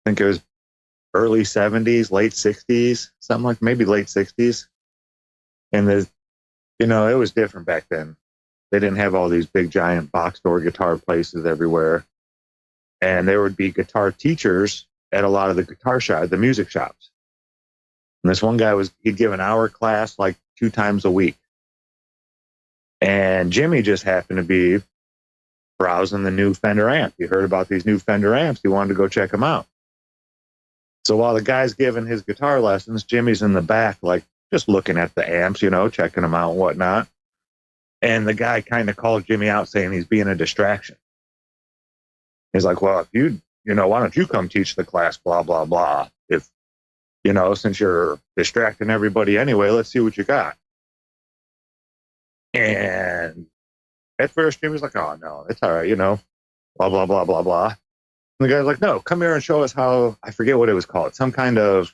I think it was early 70s, late 60s, something like maybe late 60s. And it was different back then. They didn't have all these big giant box store guitar places everywhere. And there would be guitar teachers at a lot of the guitar shops, the music shops. And this one guy he'd give an hour class like 2 times a week. And Jimmy just happened to be browsing the new Fender amp. He heard about these new Fender amps. He wanted to go check them out. So while the guy's giving his guitar lessons, Jimmy's in the back, like just looking at the amps, you know, checking them out and whatnot. And the guy kind of called Jimmy out saying he's being a distraction. He's like, well, if you know, why don't you come teach the class, blah, blah, blah. If, you know, since you're distracting everybody anyway, let's see what you got. And at first, Jimmy's like, oh, no, it's all right, you know, blah, blah, blah, blah, blah. And the guy's like, no, come here and show us how, I forget what it was called, some kind of,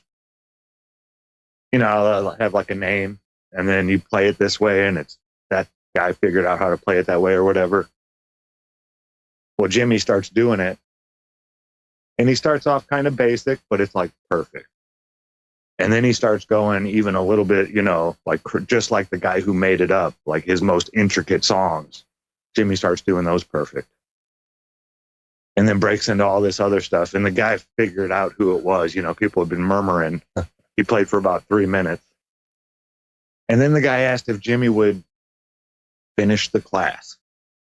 you know, I'll have like a name, and then you play it this way, and it's that guy figured out how to play it that way or whatever. Well, Jimmy starts doing it, and he starts off kind of basic, but it's like perfect. And then he starts going even a little bit, you know, like just like the guy who made it up, like his most intricate songs. Jimmy starts doing those perfect. And then breaks into all this other stuff. And the guy figured out who it was. You know, people had been murmuring. He played for about 3 minutes. And then the guy asked if Jimmy would finish the class.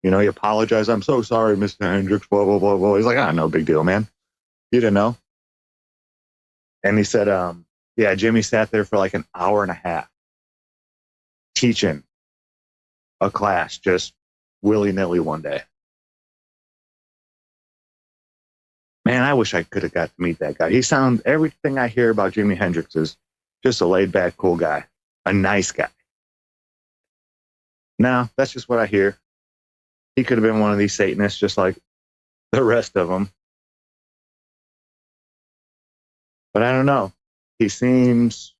You know, he apologized. I'm so sorry, Mr. Hendricks, blah, blah, blah, blah. He's like, no big deal, man. You didn't know. And he said, yeah, Jimmy sat there for like an hour and a half teaching a class just willy-nilly one day. Man, I wish I could have got to meet that guy. Everything I hear about Jimi Hendrix is just a laid-back, cool guy, a nice guy. No, that's just what I hear. He could have been one of these Satanists just like the rest of them. But I don't know. He seems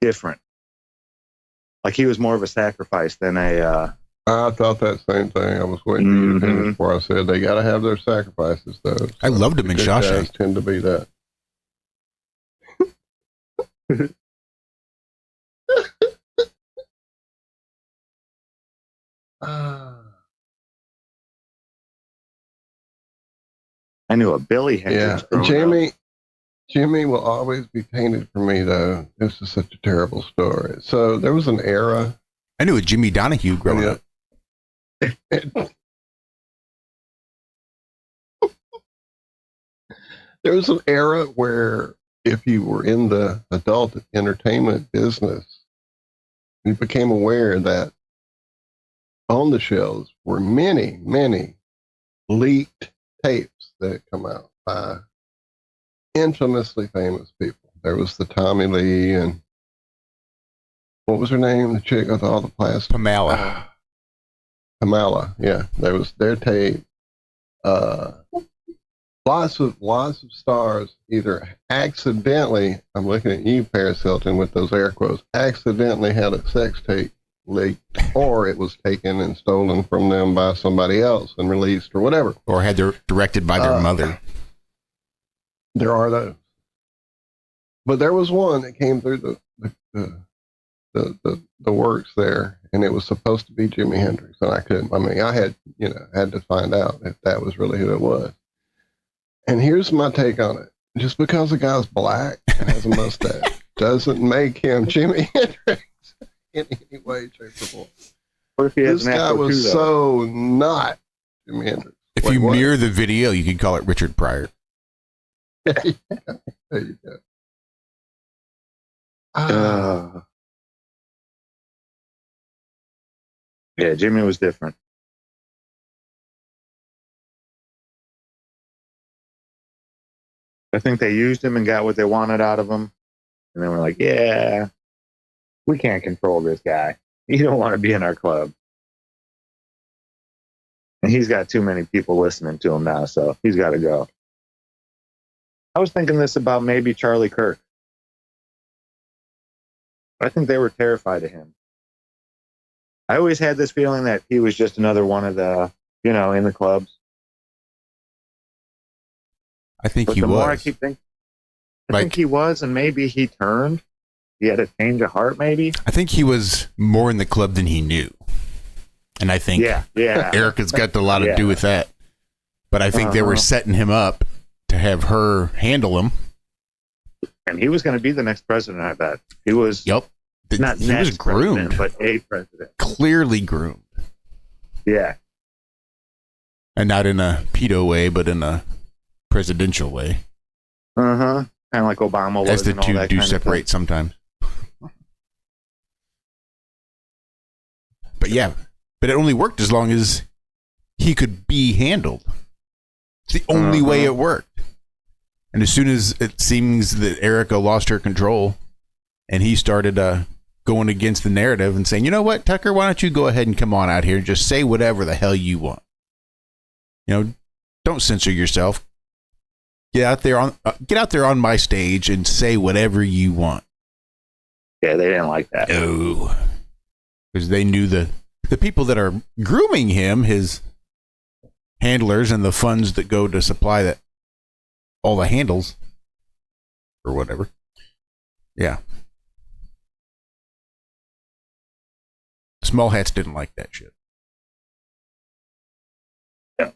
different. Like he was more of a sacrifice than a... I thought that same thing. I was waiting for you to finish before I said they got to have their sacrifices, though. So I loved him in good Shawshank. guys tend to be that. I knew a Billy Hendrix. Yeah, Jimmy will always be painted for me, though. This is such a terrible story. So there was an era. I knew a Jimmy Donahue growing up. There was an era where if you were in the adult entertainment business, you became aware that on the shelves were many, many leaked tapes that had come out by infamously famous people. There was the Tommy Lee and what was her name? The chick with all the plastic. Pamela. Kamala, yeah, there was their tape. Lots of stars either accidentally, I'm looking at you, Paris Hilton, with those air quotes, accidentally had a sex tape leaked, or it was taken and stolen from them by somebody else and released or whatever. Or had their directed by their mother. There are those. But there was one that came through the works there, and it was supposed to be Jimi Hendrix, and I had to find out if that was really who it was. And here's my take on it. Just because a guy's black and has a mustache doesn't make him Jimi Hendrix in any way, shape, or form. What if he has this guy was so not Jimi Hendrix. If you mirror the video, you could call it Richard Pryor. There you go. Yeah, Jimmy was different. I think they used him and got what they wanted out of him. And then we're like, yeah, we can't control this guy. You don't want to be in our club. And he's got too many people listening to him now, so he's got to go. I was thinking this about maybe Charlie Kirk. I think they were terrified of him. I always had this feeling that he was just another one of the, in the clubs. I think but he the was. More I keep thinking, I think he was, and maybe he turned. He had a change of heart, maybe. I think he was more in the club than he knew. And I think Erica's got a lot to do with that. But I think they were setting him up to have her handle him. And he was going to be the next president, I bet. He was. Yep. Not he was groomed, but a president. Clearly groomed. Yeah. And not in a pedo way, but in a presidential way. Kind of like Obama was. As the and all two that do kind of separate stuff. sometimes. But yeah, but it only worked as long as he could be handled. It's the only way it worked. And as soon as it seems that Erica lost her control and he started going against the narrative and saying, you know what, Tucker, why don't you go ahead and come on out here and just say whatever the hell you want. Don't censor yourself. Get out there on my stage and say whatever you want. Yeah, they didn't like that. No. Because they knew the people that are grooming him, his handlers and the funds that go to supply all the handles or whatever. Yeah. Small hats didn't like that shit. Yeah.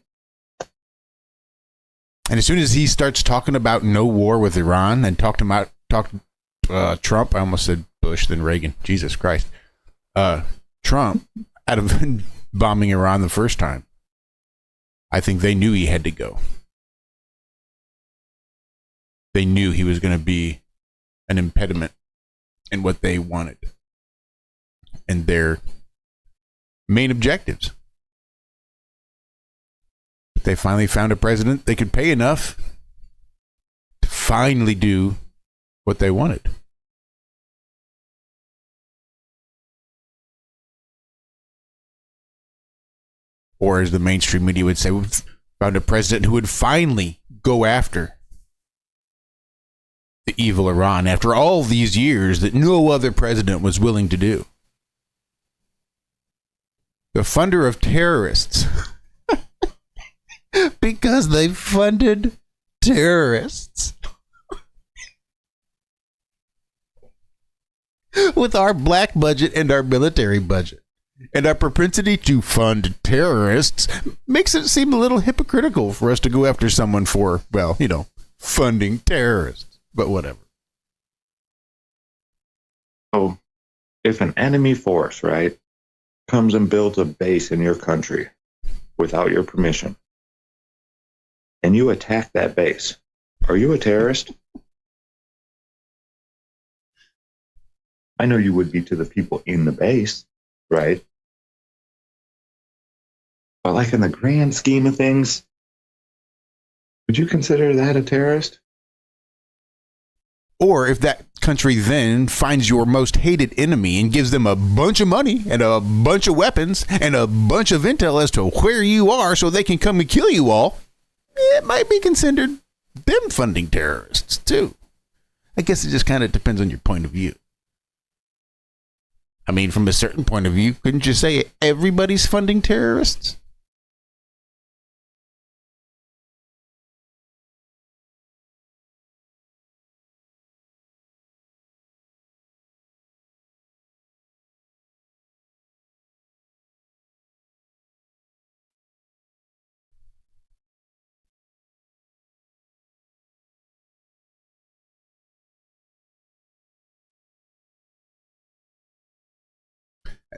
And as soon as he starts talking about no war with Iran and talked Trump, I almost said Bush, then Reagan. Jesus Christ. Trump, out of bombing Iran the first time, I think they knew he had to go. They knew he was going to be an impediment in what they wanted and their main objectives. But they finally found a president they could pay enough to finally do what they wanted. Or as the mainstream media would say, we found a president who would finally go after the evil Iran after all these years that no other president was willing to do. The funder of terrorists. Because they funded terrorists. With our black budget and our military budget. And our propensity to fund terrorists makes it seem a little hypocritical for us to go after someone for, funding terrorists. But whatever. So, if an enemy force, right, comes and builds a base in your country without your permission, and you attack that base, are you a terrorist? I know you would be to the people in the base, right? But like in the grand scheme of things, would you consider that a terrorist? Or if that country then finds your most hated enemy and gives them a bunch of money and a bunch of weapons and a bunch of intel as to where you are so they can come and kill you all, it might be considered them funding terrorists too. I guess it just kind of depends on your point of view. I mean, from a certain point of view, couldn't you say everybody's funding terrorists?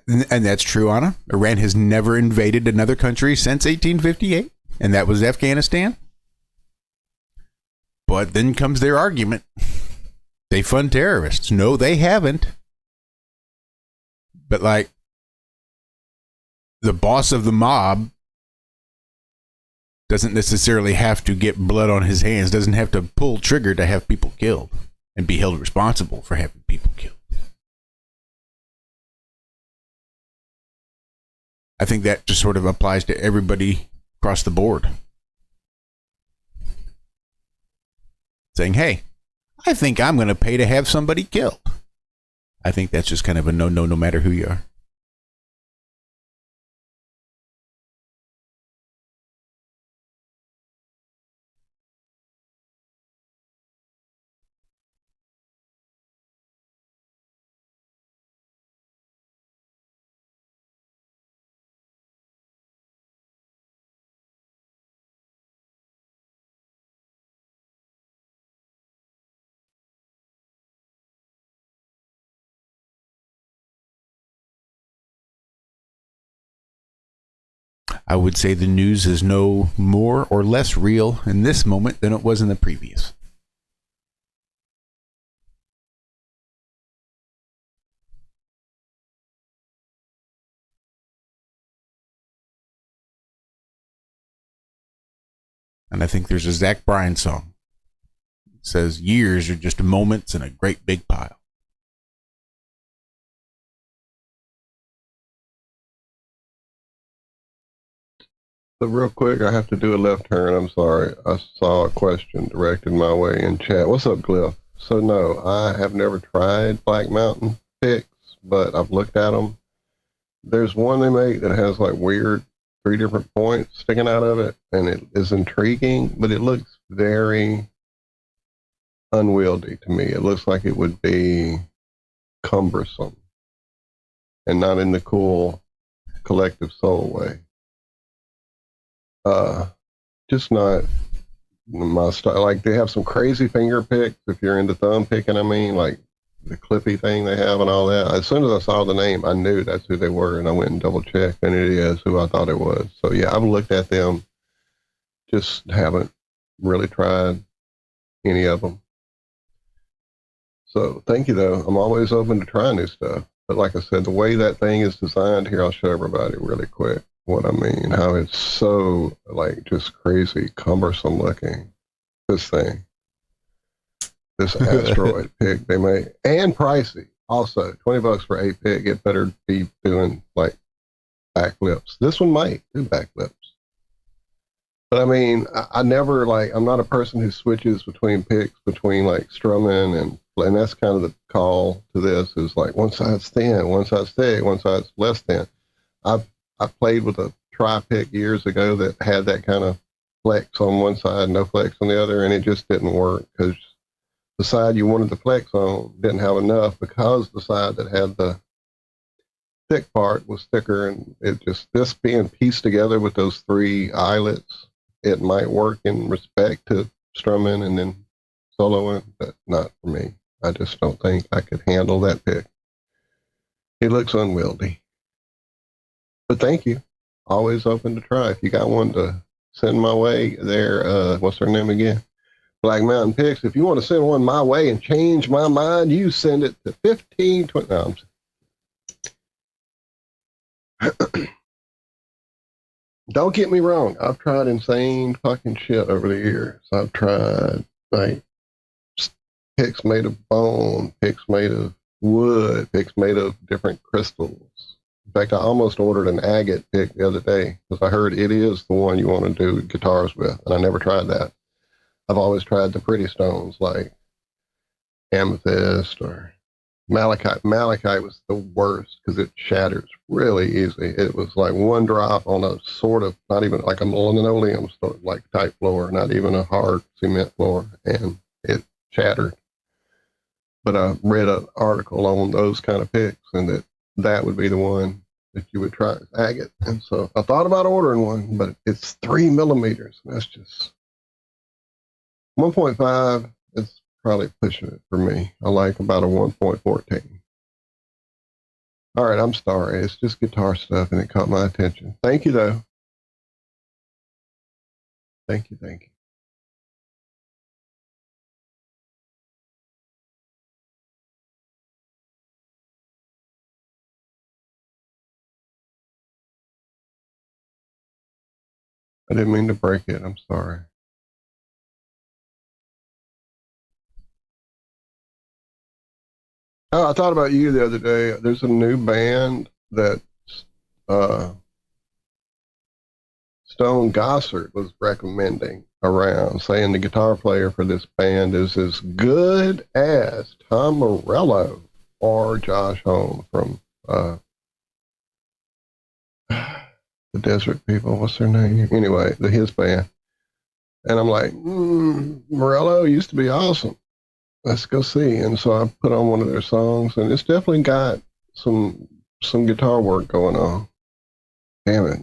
And that's true, Anna. Iran has never invaded another country since 1858, and that was Afghanistan. But then comes their argument. They fund terrorists. No, they haven't. But like, the boss of the mob doesn't necessarily have to get blood on his hands, doesn't have to pull trigger to have people killed and be held responsible for having people killed. I think that just sort of applies to everybody across the board. Saying, hey, I think I'm going to pay to have somebody killed. I think that's just kind of a no-no, no matter who you are. I would say the news is no more or less real in this moment than it was in the previous. And I think there's a Zach Bryan song. It says, years are just moments in a great big pile. So real quick, I have to do a left turn. I'm sorry. I saw a question directed my way in chat. What's up, Cliff? So no, I have never tried Black Mountain picks, but I've looked at them. There's one they make that has like weird 3 different points sticking out of it, and it is intriguing, but it looks very unwieldy to me. It looks like it would be cumbersome, and not in the cool collective soul way. Just not my style. Like, they have some crazy finger picks if you're into thumb picking. I mean, like the clippy thing they have and all that. As soon as I saw the name, I knew that's who they were, and I went and double checked, and it is who I thought it was. So yeah, I've looked at them, just haven't really tried any of them. So thank you though. I'm always open to trying new stuff. But like I said, the way that thing is designed here, I'll show everybody really quick what I mean, how it's so like just crazy cumbersome looking. This thing, this asteroid pick they made, and pricey also. $20 for a pick. It better be doing like backflips. This one might do backflips, but I mean, I never like, I'm not a person who switches between picks between like strumming and that's kind of the call to this, is like one side's thin, one side's thick, one side's less thin. I played with a tri-pick years ago that had that kind of flex on one side, no flex on the other, and it just didn't work because the side you wanted to flex on didn't have enough, because the side that had the thick part was thicker, and it just, this being pieced together with those 3 eyelets, it might work in respect to strumming and then soloing, but not for me. I just don't think I could handle that pick. It looks unwieldy. But thank you. Always open to try. If you got one to send my way, there, what's her name again? Black Mountain Picks. If you want to send one my way and change my mind, you send it to 1520. No, don't get me wrong. I've tried insane fucking shit over the years. I've tried like picks made of bone, picks made of wood, picks made of different crystals. In fact, I almost ordered an agate pick the other day because I heard it is the one you want to do guitars with, and I never tried that. I've always tried the pretty stones like amethyst or malachite. Malachite was the worst because it shatters really easy. It was like one drop on a sort of, not even like a linoleum like type floor, not even a hard cement floor, and it shattered. But I read an article on those kind of picks, and that would be the one that you would try, agate. And so I thought about ordering one, but it's 3 millimeters. That's just 1.5. It's probably pushing it for me. I like about a 1.14. All right, I'm sorry. It's just guitar stuff, and it caught my attention. Thank you, though. Thank you, thank you. I didn't mean to break it. I'm sorry. Oh, I thought about you the other day. There's a new band that Stone Gossard was recommending around, saying the guitar player for this band is as good as Tom Morello or Josh Holmes from the Desert People. What's their name? Anyway, his band. And I'm like, Morello used to be awesome. Let's go see. And so I put on one of their songs, and it's definitely got some guitar work going on. Damn it.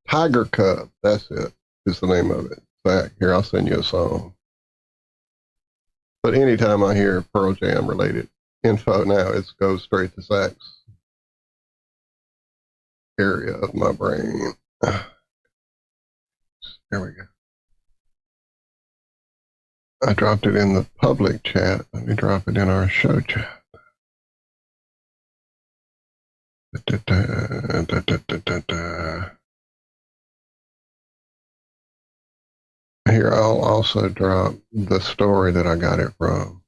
Tiger Cub, that's it, is the name of it. Zack, here, I'll send you a song. But anytime I hear Pearl Jam related info now, it goes straight to Zack's area of my brain. There we go. I dropped it in the public chat. Let me drop it in our show chat. Here, I'll also drop the story that I got it from.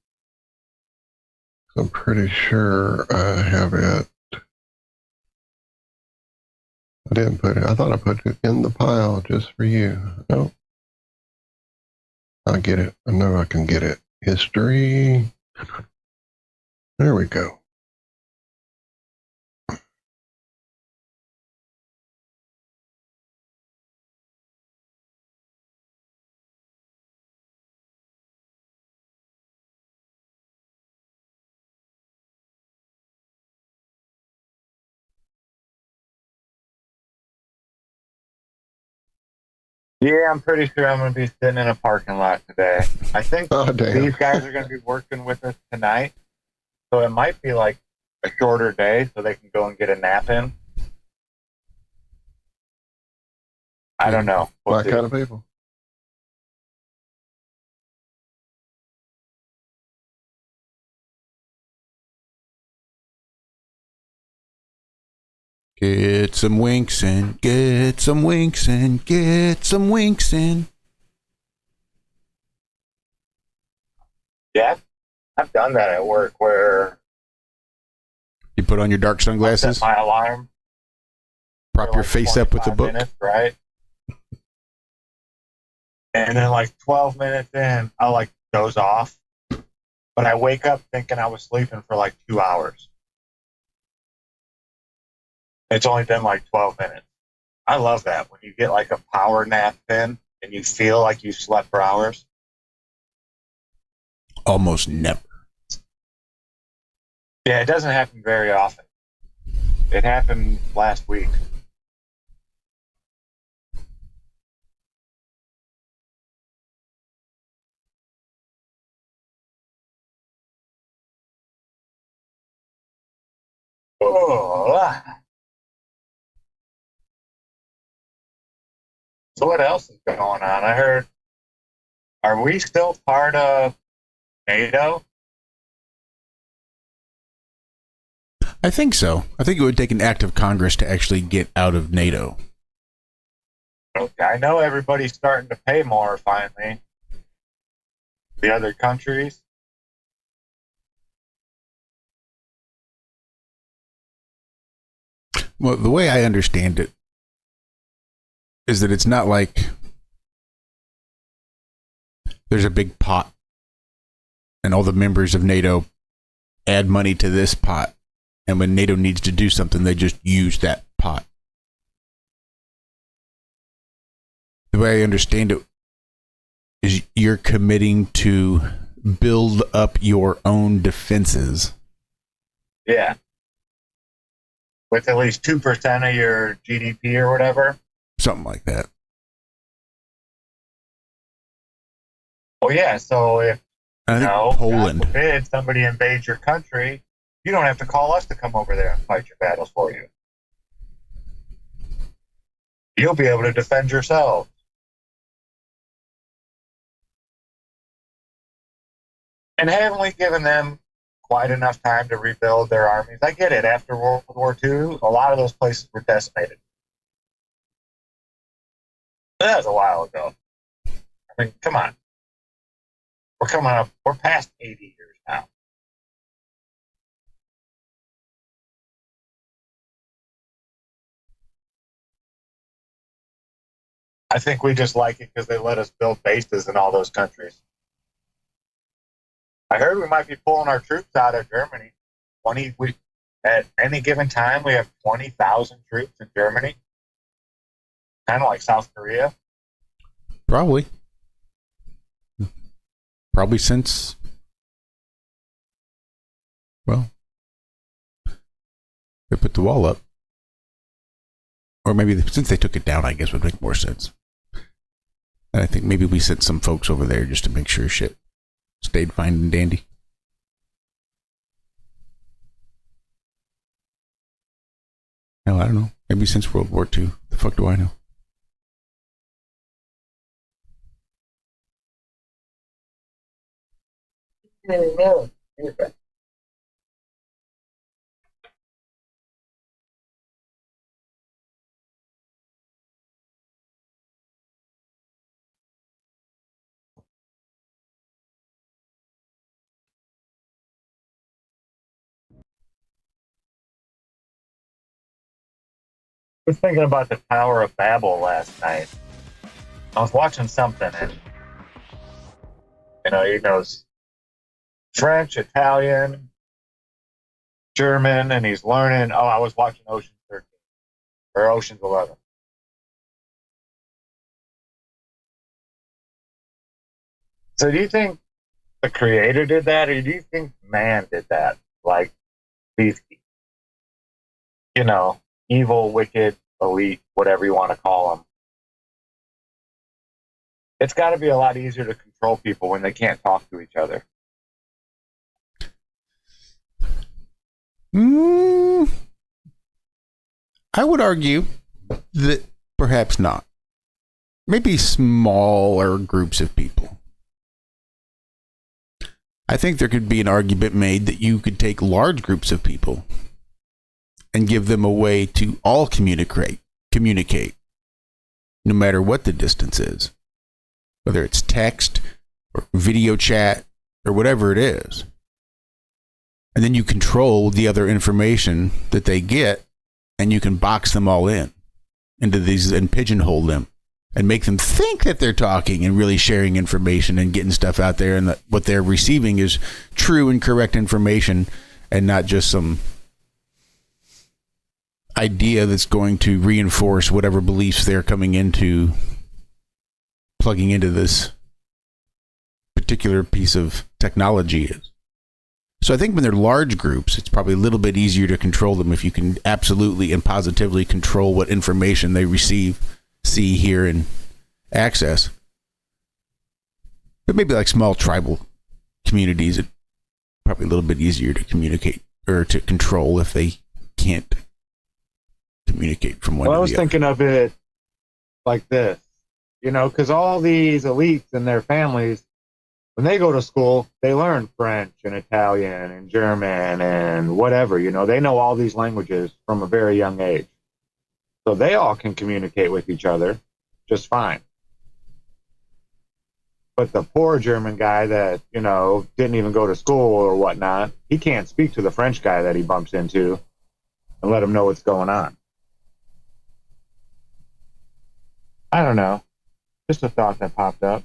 I'm pretty sure I have it. I didn't put it. I thought I put it in the pile just for you. Nope. I get it. I know I can get it. History. There we go. Yeah, I'm pretty sure I'm going to be sitting in a parking lot today. I think these guys are going to be working with us tonight, so it might be like a shorter day so they can go and get a nap in. I don't know. What kind of people? Get some winks in, get some winks in, get some winks in. Yeah, I've done that at work where You put on your dark I sunglasses, set my alarm. prop your face up with the 25 book. minutes, right? And then like 12 minutes in, I'll like doze off. But I wake up thinking I was sleeping for like 2 hours. It's only been like 12 minutes. I love that when you get like a power nap in and you feel like you slept for hours. Almost never. Yeah, it doesn't happen very often. It happened last week. Oh. So what else is going on? I heard, are we still part of NATO? I think so. I think it would take an act of Congress to actually get out of NATO. Okay, I know everybody's starting to pay more finally. The other countries. Well, the way I understand it is that it's not like there's a big pot and all the members of NATO add money to this pot. And when NATO needs to do something, they just use that pot. The way I understand it is you're committing to build up your own defenses. Yeah. With at least 2% of your GDP or whatever. Something like that. Well, yeah, so if I think Poland. God forbid, somebody invades your country, you don't have to call us to come over there and fight your battles for you. You'll be able to defend yourself. And haven't we given them quite enough time to rebuild their armies? I get it. After World War II, a lot of those places were decimated. That was a while ago. I mean, come on. We're coming up. We're past 80 years now. I think we just like it because they let us build bases in all those countries. I heard we might be pulling our troops out of Germany. At any given time, we have 20,000 troops in Germany. Kind of like South Korea. Probably. Probably since, well, they put the wall up. Or maybe since they took it down, I guess would make more sense. And I think maybe we sent some folks over there just to make sure shit stayed fine and dandy. No, I don't know. Maybe since World War II. The fuck do I know? I was thinking about the Tower of Babel last night. I was watching something, and he knows French, Italian, German, and he's learning. Oh, I was watching Ocean's 13 or Ocean's 11. So, do you think the creator did that, or do you think man did that? Like these, evil, wicked, elite, whatever you want to call them. It's got to be a lot easier to control people when they can't talk to each other. I would argue that perhaps not. Maybe smaller groups of people. I think there could be an argument made that you could take large groups of people and give them a way to all communicate, no matter what the distance is, whether it's text or video chat or whatever it is. And then you control the other information that they get, and you can box them all into these and pigeonhole them and make them think that they're talking and really sharing information and getting stuff out there, and that what they're receiving is true and correct information and not just some idea that's going to reinforce whatever beliefs they're plugging into this particular piece of technology is. So I think when they're large groups, it's probably a little bit easier to control them if you can absolutely and positively control what information they receive, see, hear, and access. But maybe like small tribal communities, it's probably a little bit easier to communicate or to control if they can't communicate from one to the other. Well, I was thinking of it like this, because all these elites and their families, when they go to school, they learn French and Italian and German and whatever, they know all these languages from a very young age. So they all can communicate with each other just fine. But the poor German guy that, didn't even go to school or whatnot, he can't speak to the French guy that he bumps into and let him know what's going on. I don't know. Just a thought that popped up.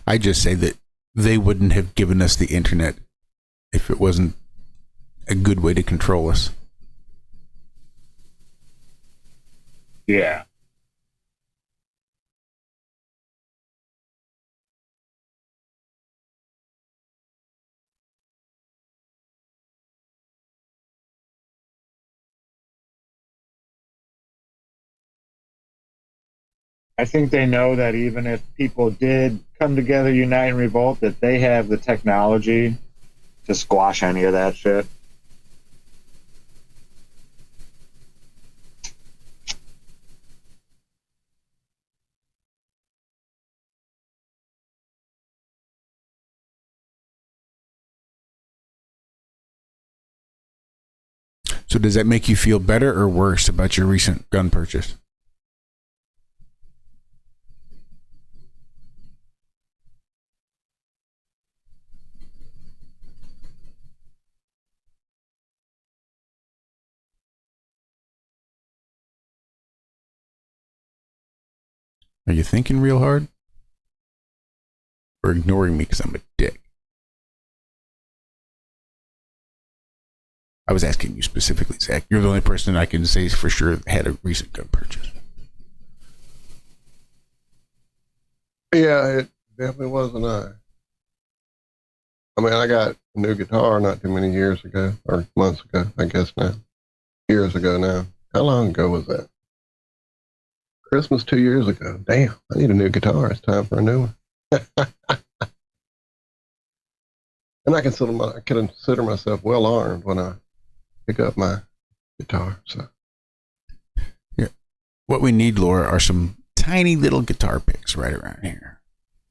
I just say that they wouldn't have given us the internet if it wasn't a good way to control us. Yeah. I think they know that even if people did come together, unite, and revolt, that they have the technology to squash any of that shit. So does that make you feel better or worse about your recent gun purchase? Are you thinking real hard? Or ignoring me because I'm a dick? I was asking you specifically, Zach. You're the only person I can say for sure had a recent gun purchase. Yeah, it definitely wasn't I. I mean, I got a new guitar not too many years ago, or months ago, I guess now. Years ago now. How long ago was that? Christmas 2 years ago. Damn, I need a new guitar. It's time for a new one. And I consider myself well armed when I pick up my guitar. So What we need, Laura, are some tiny little guitar picks right around here.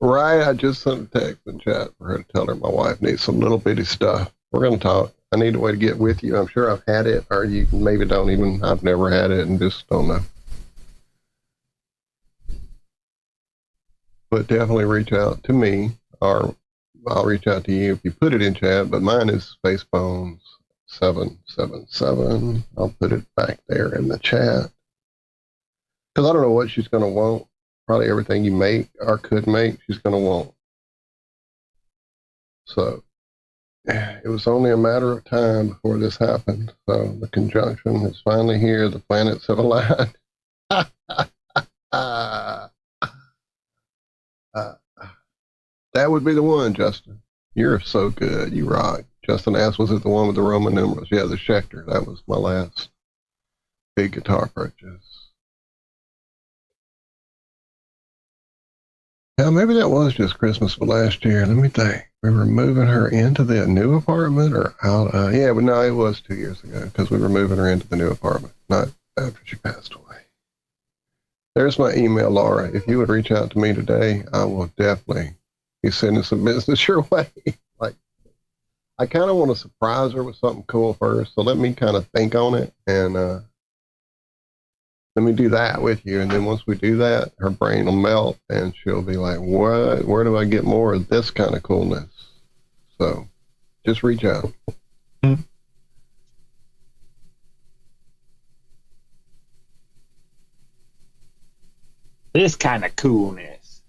Right, I just sent a text in chat for her to tell her my wife needs some little bitty stuff. We're going to talk. I need a way to get with you. I'm sure I've had it, or you maybe don't even. I've never had it and just don't know. But definitely reach out to me, or I'll reach out to you if you put it in chat. But mine is Spacebones 777. I'll put it back there in the chat. Because I don't know what she's going to want. Probably everything you make or could make, she's going to want. So it was only a matter of time before this happened. So the conjunction is finally here. The planets have aligned. That would be the one, Justin. You're so good. You rock. Justin asked, was it the one with the Roman numerals? Yeah, the Schecter. That was my last big guitar purchase. Yeah, maybe that was just Christmas of last year. Let me think. We were moving her into the new apartment or out? Yeah, but no, it was 2 years ago because we were moving her into the new apartment, not after she passed away. There's my email, Laura. If you would reach out to me today, I will definitely be sending some business your way. Like, I kind of want to surprise her with something cool first, so let me kind of think on it and let me do that with you, and then once we do that, her brain will melt, and she'll be like, what? Where do I get more of this kind of coolness? So, just reach out. This kind of coolness.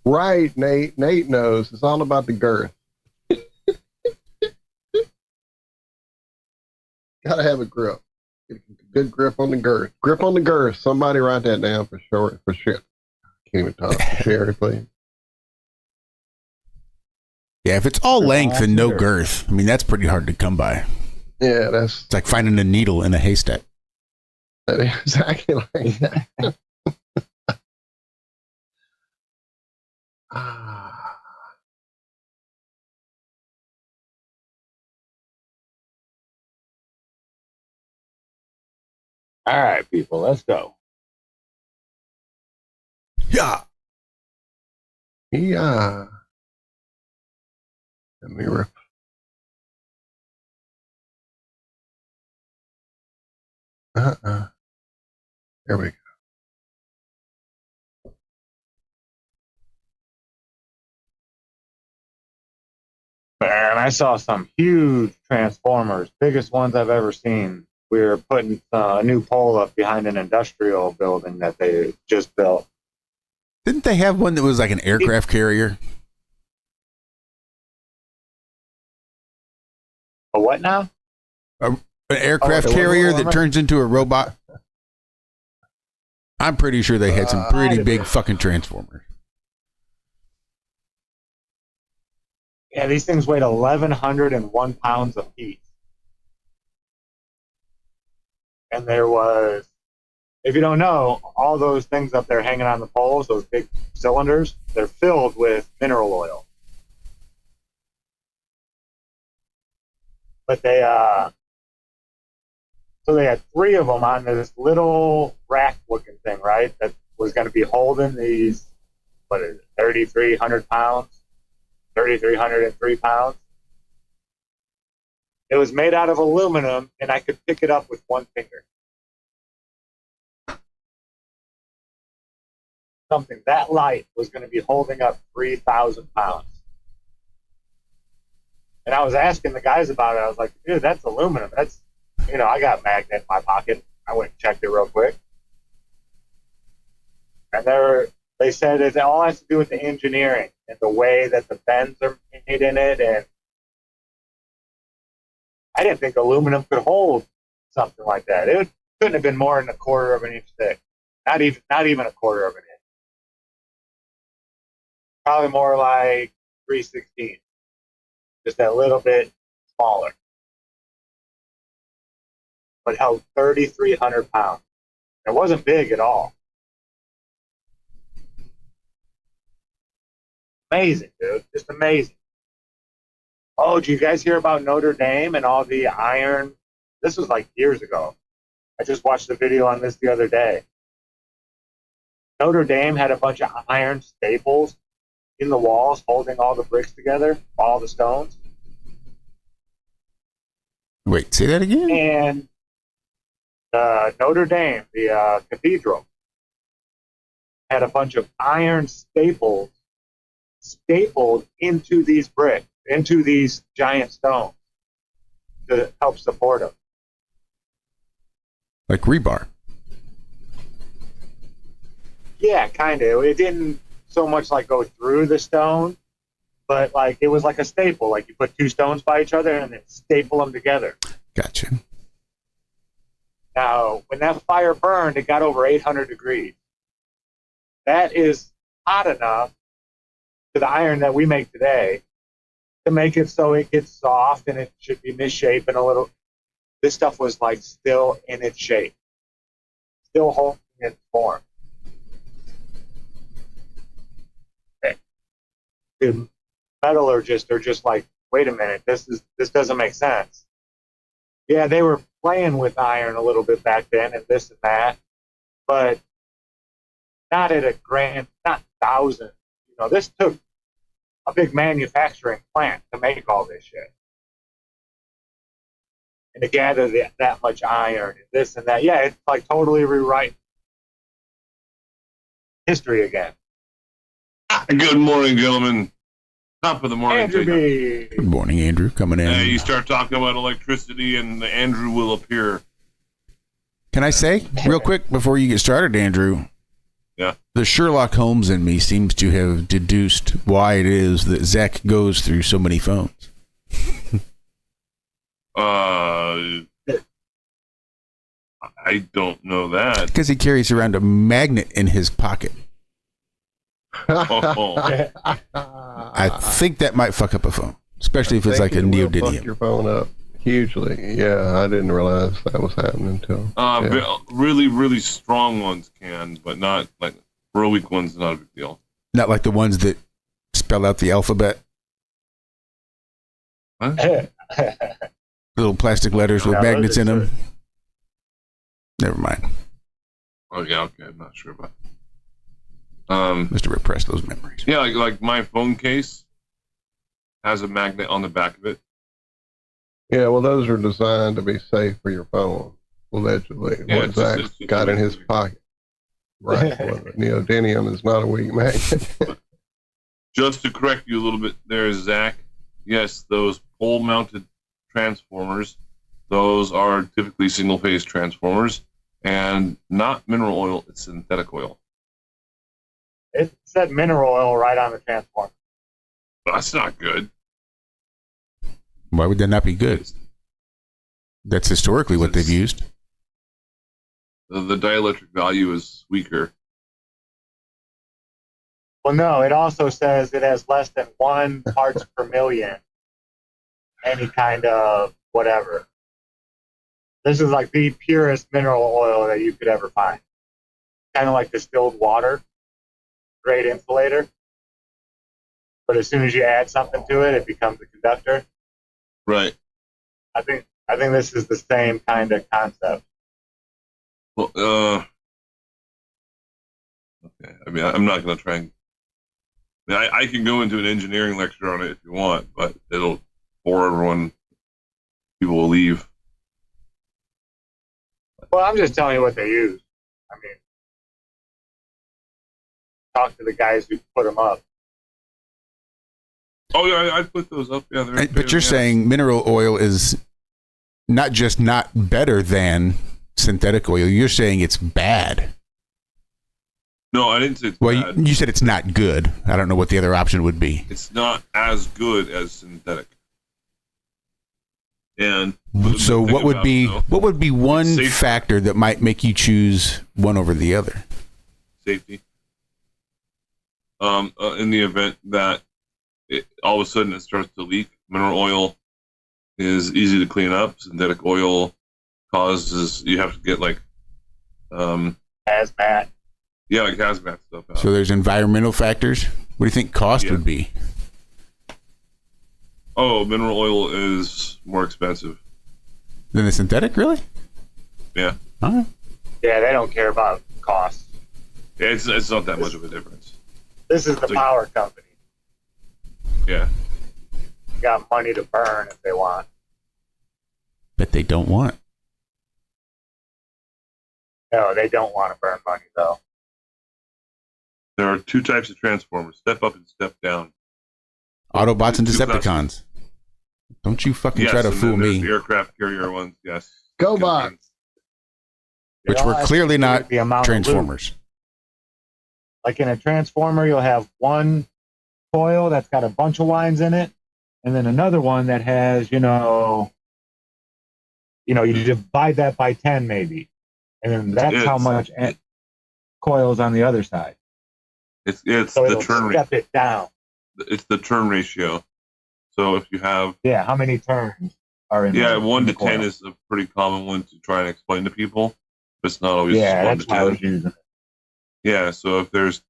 Right, Nate. Nate knows. It's all about the girth. Gotta have a grip. Good grip on the girth. Grip on the girth. Somebody write that down for short. For shit. Can't even talk. Sherry, please. Yeah, if it's all length and no girth, I mean, that's pretty hard to come by. Yeah, that's... It's like finding a needle in a haystack. That is exactly like that. All right, people, let's go. Yeah. Yeah. Let me rip. There we go. Man, I saw some huge transformers, biggest ones I've ever seen. We were putting a new pole up behind an industrial building that they just built. Didn't they have one that was like an aircraft carrier? A what now? An aircraft carrier that turns into a robot? I'm pretty sure they had some pretty big fucking transformers. Yeah, these things weighed 1,101 pounds apiece. And there was, if you don't know, all those things up there hanging on the poles, those big cylinders, they're filled with mineral oil. But they, so they had 3 of them on this little rack-looking thing, right? That was going to be holding these, 3,300 pounds, 3,303 pounds. It was made out of aluminum, and I could pick it up with one finger. Something that light was going to be holding up 3,000 pounds. And I was asking the guys about it. I was like, dude, that's aluminum. That's, I got a magnet in my pocket. I went and checked it real quick. And they said it all has to do with the engineering and the way that the bends are made in it. And I didn't think aluminum could hold something like that. It couldn't have been more than 1/4 of an inch thick. Not even 1/4 of an inch. Probably more like 3/16. Just a little bit smaller. But held 3,300 pounds. It wasn't big at all. Amazing, dude. Just amazing. Oh, did you guys hear about Notre Dame and all the iron? This was like years ago. I just watched a video on this the other day. Notre Dame had a bunch of iron staples in the walls holding all the bricks together, all the stones. Wait, say that again? And Notre Dame, the cathedral, had a bunch of iron staples stapled into these bricks, into these giant stones to help support them. Like rebar. Yeah, kind of. It didn't so much like go through the stone, but like it was like a staple. Like you put two stones by each other and then staple them together. Gotcha. Now, when that fire burned, it got over 800 degrees. That is hot enough to the iron that we make today to make it so it gets soft and it should be misshapen a little. This stuff was like still in its shape, still holding its form. The metallurgists are just like, wait a minute, this doesn't make sense. Yeah, they were playing with iron a little bit back then and this and that, but not at a grand, not thousands. You know, this took a big manufacturing plant to make all this shit. And to gather that much iron and this and that, yeah, it's like totally rewrite history again. Good morning, gentlemen. Top of the morning. Andrew B. Good morning, Andrew. Coming in. You start talking about electricity, and Andrew will appear. Can I say, real quick, before you get started, Andrew? Yeah. The Sherlock Holmes in me seems to have deduced why it is that Zack goes through so many phones. I don't know that. Because he carries around a magnet in his pocket. I think that might fuck up a phone, especially if it's like a neodymium. Fuck your phone up hugely. Yeah, I didn't realize that was happening until. Really, really strong ones can, but not like real weak ones. Not a big deal. Not like the ones that spell out the alphabet. What? Little plastic letters with magnets in them. Never mind. Okay, I'm not sure about. Must have repressed those memories. Yeah, like my phone case has a magnet on the back of it. Yeah, well, those are designed to be safe for your phone, allegedly. Yeah, what Zach got in his pocket. Right. Well, neodymium is not a weak magnet. Just to correct you a little bit there, Zach. Yes, those pole-mounted transformers, those are typically single-phase transformers, and not mineral oil, it's synthetic oil. It said mineral oil right on the transformer. That's not good. Why would that not be good? That's historically what they've used. The dielectric value is weaker. Well, no, it also says it has less than 1 parts per million. Any kind of whatever. This is like the purest mineral oil that you could ever find. Kind of like distilled water. Great insulator. But as soon as you add something to it, it becomes a conductor. Right. I think this is the same kind of concept. Well, okay. I mean, I'm not going to try and. I mean, I can go into an engineering lecture on it if you want, but it'll bore everyone. People will leave. Well, I'm just telling you what they use. I mean, talk to the guys who put them up. Oh yeah, I put those up. Yeah, but you're saying mineral oil is not just not better than synthetic oil. You're saying it's bad. No, I didn't say it's well, bad. You said it's not good. I don't know what the other option would be. It's not as good as synthetic. And so what would be one safety. factor that might make you choose one over the other? Safety. In the event that all of a sudden it starts to leak, mineral oil is easy to clean up. Synthetic oil causes you have to get like hazmat. Yeah, like hazmat stuff out. So there's environmental factors. What do you think cost would be? Oh, mineral oil is more expensive than the synthetic, really? Yeah. Huh? Yeah, they don't care about cost. Yeah, it's not that much of a difference. This is the power company. Yeah. They got money to burn if they want. But they don't want. No, they don't want to burn money, though. There are two types of transformers: step up and step down. Autobots and Decepticons. Don't you fucking try to and fool then there's me. the aircraft carrier ones, yes. Go bots. Which They all were have clearly to do not with the amount of Transformers. Like in a transformer, you'll have one coil that's got a bunch of lines in it, and then another one that has, you divide that by 10 maybe, and then that's how much coils on the other side. It's So the it'll turn step it down. It's the turn ratio. So if you have how many turns are in? 1 to the coil? 10 is a pretty common one to try and explain to people. But it's not always 1 that's to what I 10. was using. Yeah, so if there's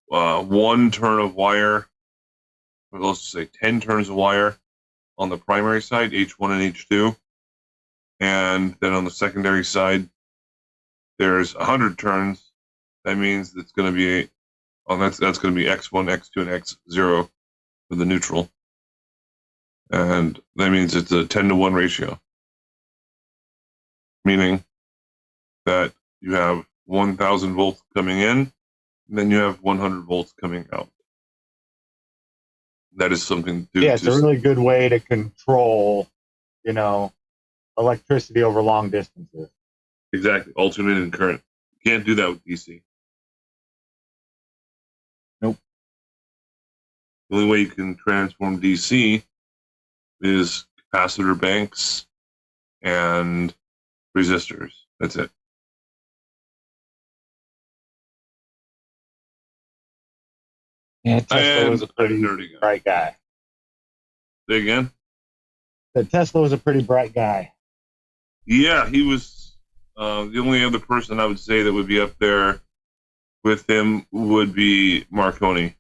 one turn of wire, or let's just say 10 turns of wire on the primary side, H1 and H2, and then on the secondary side, there's 100 turns. That means it's going to be that's going to be X1, X2, and X0 for the neutral, and that means it's a 10-to-1 ratio, meaning that you have 1,000 volts coming in, and then you have 100 volts coming out. That is something to... Yeah, it's a really good way to control, electricity over long distances. Exactly. Alternating current. You can't do that with DC. Nope. The only way you can transform DC is capacitor banks and resistors. That's it. Yeah, Tesla was a pretty bright guy. Say again? The Tesla was a pretty bright guy. Yeah, he was the only other person I would say that would be up there with him would be Marconi.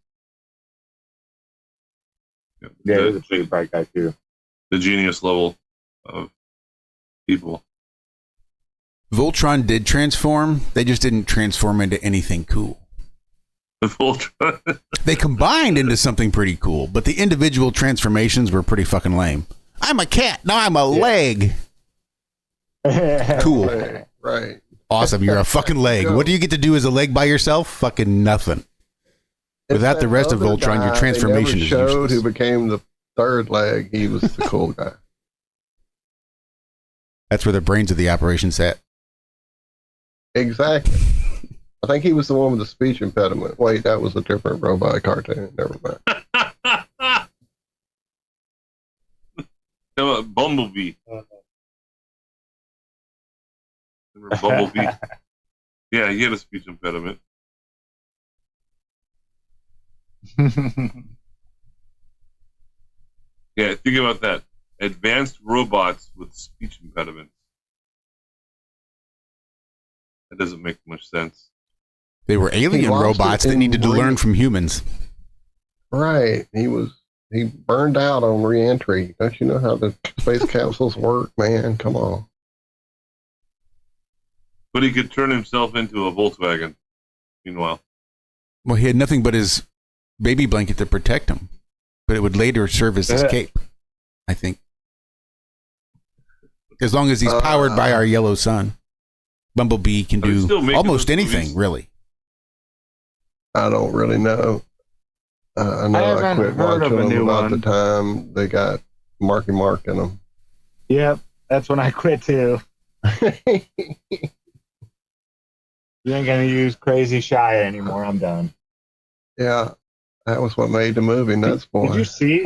Yeah, he was a pretty bright guy too. The genius level of people. Voltron did transform. They just didn't transform into anything cool. Voltron. They combined into something pretty cool, but the individual transformations were pretty fucking lame. I'm a cat. Now I'm a leg. Cool. Right. Awesome. You're a fucking leg. What do you get to do as a leg by yourself? Fucking nothing. Without the rest of Voltron, your transformation they is never showed useless. who became the third leg. He was the cool guy. That's where the brains of the operation sat. Exactly. I think he was the one with the speech impediment. Wait, that was a different robot cartoon. Never mind. Bumblebee. Remember Bumblebee? Yeah, he had a speech impediment. Yeah, think about that. Advanced robots with speech impediments. That doesn't make much sense. They were alien robots that needed to learn from humans. Right. He burned out on re-entry. Don't you know how the space capsules work, man? Come on. But he could turn himself into a Volkswagen, meanwhile. Well, he had nothing but his baby blanket to protect him, but it would later serve as his cape, I think. As long as he's powered by our yellow sun, Bumblebee can do almost anything, really. I don't really know. I know I quit watching them about the time they got Marky Mark in them. Yep, that's when I quit too. You ain't gonna use Crazy Shia anymore. I'm done. Yeah, that was what made the movie Nuts Boy. Did you see?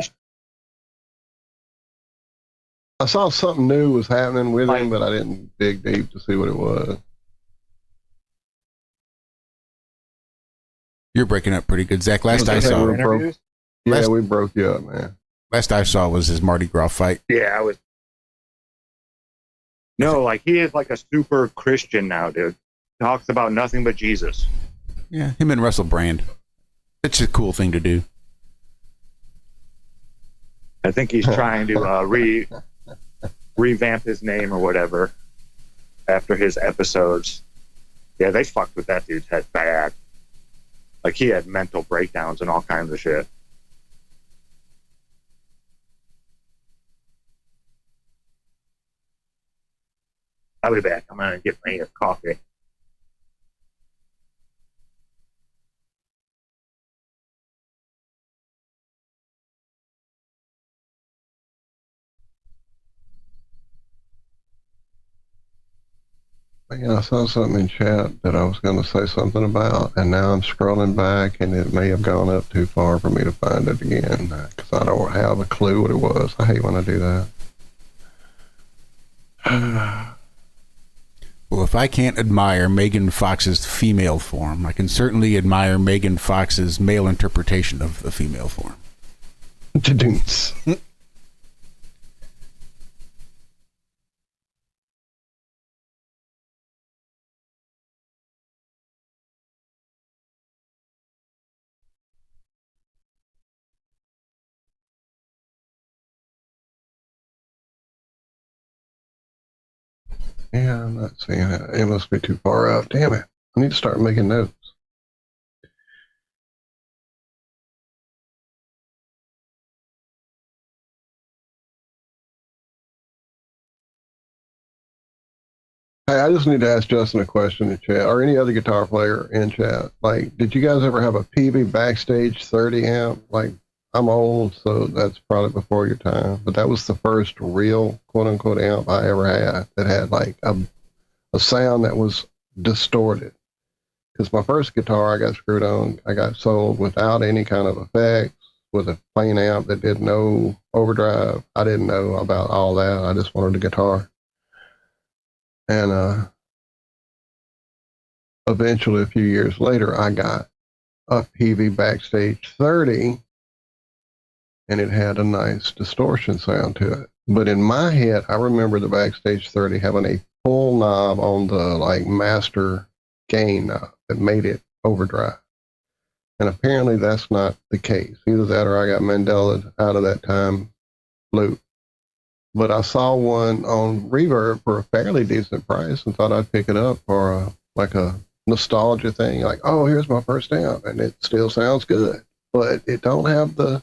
I saw something new was happening with him, but I didn't dig deep to see what it was. You're breaking up pretty good, Zach. Last I saw, we broke you up, man. Last I saw was his Mardi Gras fight. Yeah, I was. No, like he is like a super Christian now, dude. Talks about nothing but Jesus. Yeah, him and Russell Brand. It's a cool thing to do. I think he's trying to revamp his name or whatever. after his episodes. Yeah, they fucked with that dude's head bad. Like, he had mental breakdowns and all kinds of shit. I'll be back. I'm gonna get me a coffee. Yeah, I saw something in chat that I was going to say something about, and now I'm scrolling back, and it may have gone up too far for me to find it again, because I don't have a clue what it was. I hate when I do that. Well, if I can't admire Megan Fox's female form, I can certainly admire Megan Fox's male interpretation of the female form. Yeah, I'm not seeing it. It must be too far out. Damn it. I need to start making notes. Hey, I just need to ask Justin a question in chat, or any other guitar player in chat. Like, did you guys ever have a PV Backstage 30 amp? Like, I'm old, so that's probably before your time. But that was the first real quote-unquote amp I ever had that had, like, a sound that was distorted. Because my first guitar I got screwed on, I got sold without any kind of effects, with a plain amp that did no overdrive. I didn't know about all that. I just wanted a guitar. And eventually, a few years later, I got a PV Backstage 30, and it had a nice distortion sound to it. But in my head, I remember the Backstage 30 having a full knob on the, like, master gain knob that made it overdrive. And apparently that's not the case. Either that or I got Mandela out of that time loop. But I saw one on Reverb for a fairly decent price and thought I'd pick it up for like a nostalgia thing. Like, oh, here's my first amp, and it still sounds good. But it don't have the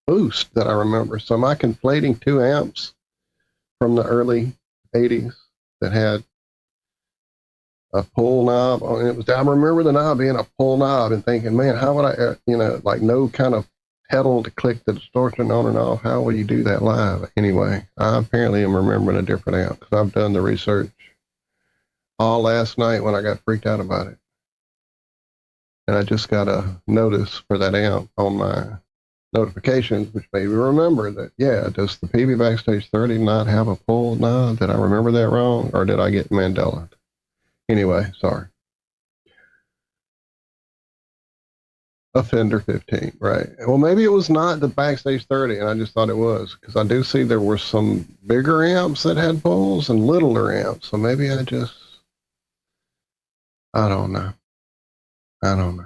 boost that I remember. So am I conflating two amps from the early 80s that had a pull knob on it? I remember the knob being a pull knob and thinking, man, how would I, like no kind of pedal to click the distortion on and off. How would you do that live? Anyway, I apparently am remembering a different amp because I've done the research all last night when I got freaked out about it. And I just got a notice for that amp on my notifications, which made me remember that, yeah, does the PV Backstage 30 not have a pull knob? Did I remember that wrong, or did I get Mandela? Anyway, sorry. A Fender 15, right. Well, maybe it was not the Backstage 30, and I just thought it was, because I do see there were some bigger amps that had pulls and littler amps, so maybe I don't know. I don't know.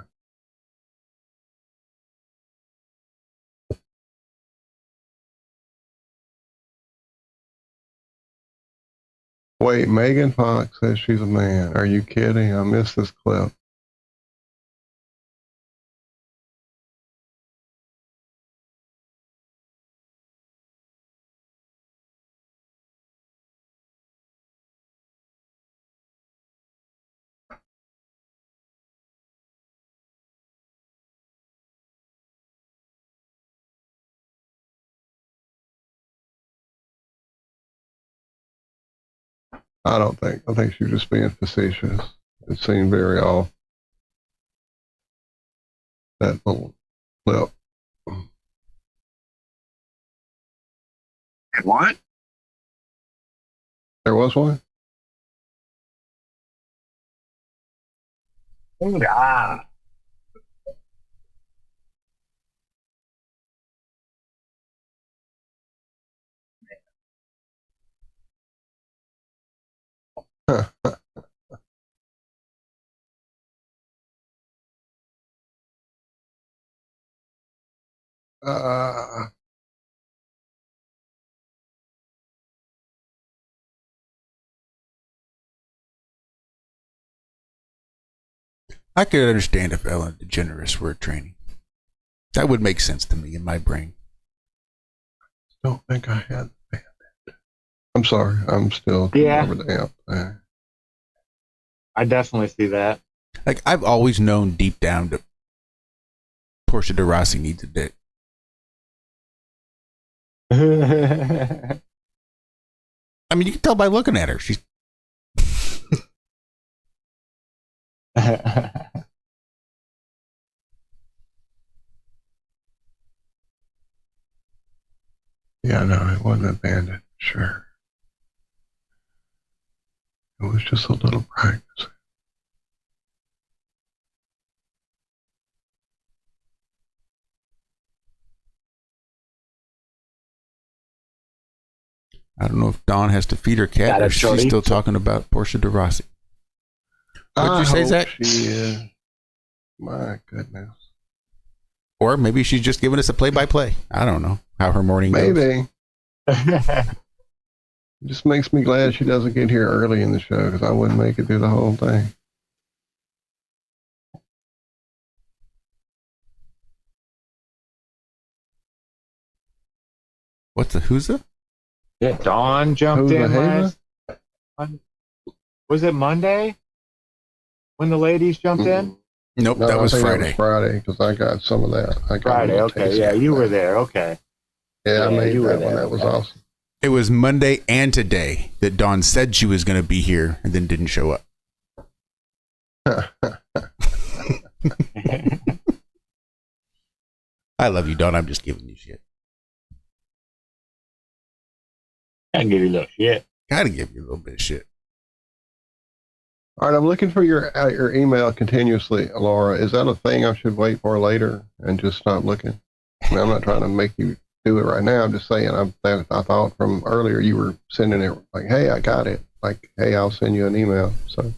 Wait, Megan Fox says she's a man. Are you kidding? I missed this clip. I think she was just being facetious. It seemed very off. That little clip. What? There was one? Ah. uh, I could understand if Ellen DeGeneres were training. That would make sense to me in my brain. Don't think I had the bandit. I'm sorry. I'm still over the amp there. I definitely see that. Like, I've always known deep down that Portia de Rossi needs a dick. I mean, you can tell by looking at her. She's Yeah, no, it wasn't a bandit. Sure. It was just a little practice. I don't know if Dawn has to feed her cat or if she's still talking about Portia de Rossi. What'd you say, Zach? She is. My goodness. Or maybe she's just giving us a play-by-play. I don't know how her morning goes. Maybe. It just makes me glad she doesn't get here early in the show because I wouldn't make it through the whole thing. Who's the? Yeah, Dawn jumped in last. Was it Monday when the ladies jumped in? Nope, No, that was I think Friday. It was Friday because I got some of that. I got Friday, okay, yeah, you were there, okay. Yeah, I made you were that one. there, That was okay. awesome. It was Monday and today that Dawn said she was going to be here and then didn't show up. I love you, Dawn. I'm just giving you shit. I can give you a little shit. Gotta give you a little bit of shit. All right, I'm looking for your email continuously, Laura. Is that a thing I should wait for later and just stop looking? I mean, I'm not trying to make you do it right now. I'm just saying I thought from earlier you were sending it like, hey, I got it. Like, hey, I'll send you an email. So,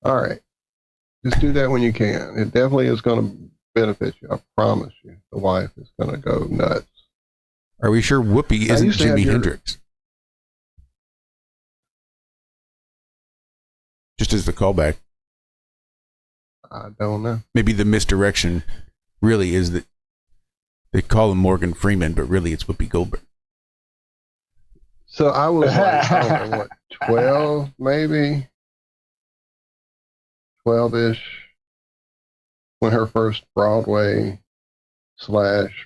all right. Just do that when you can. It definitely is going to benefit you. I promise you. The wife is going to go nuts. Are we sure Whoopi isn't Jimi Hendrix? Just as the callback. I don't know. Maybe the misdirection really is that they call him Morgan Freeman, but really it's Whoopi Goldberg. So I was like, I don't know, what, 12 maybe? 12-ish when her first Broadway /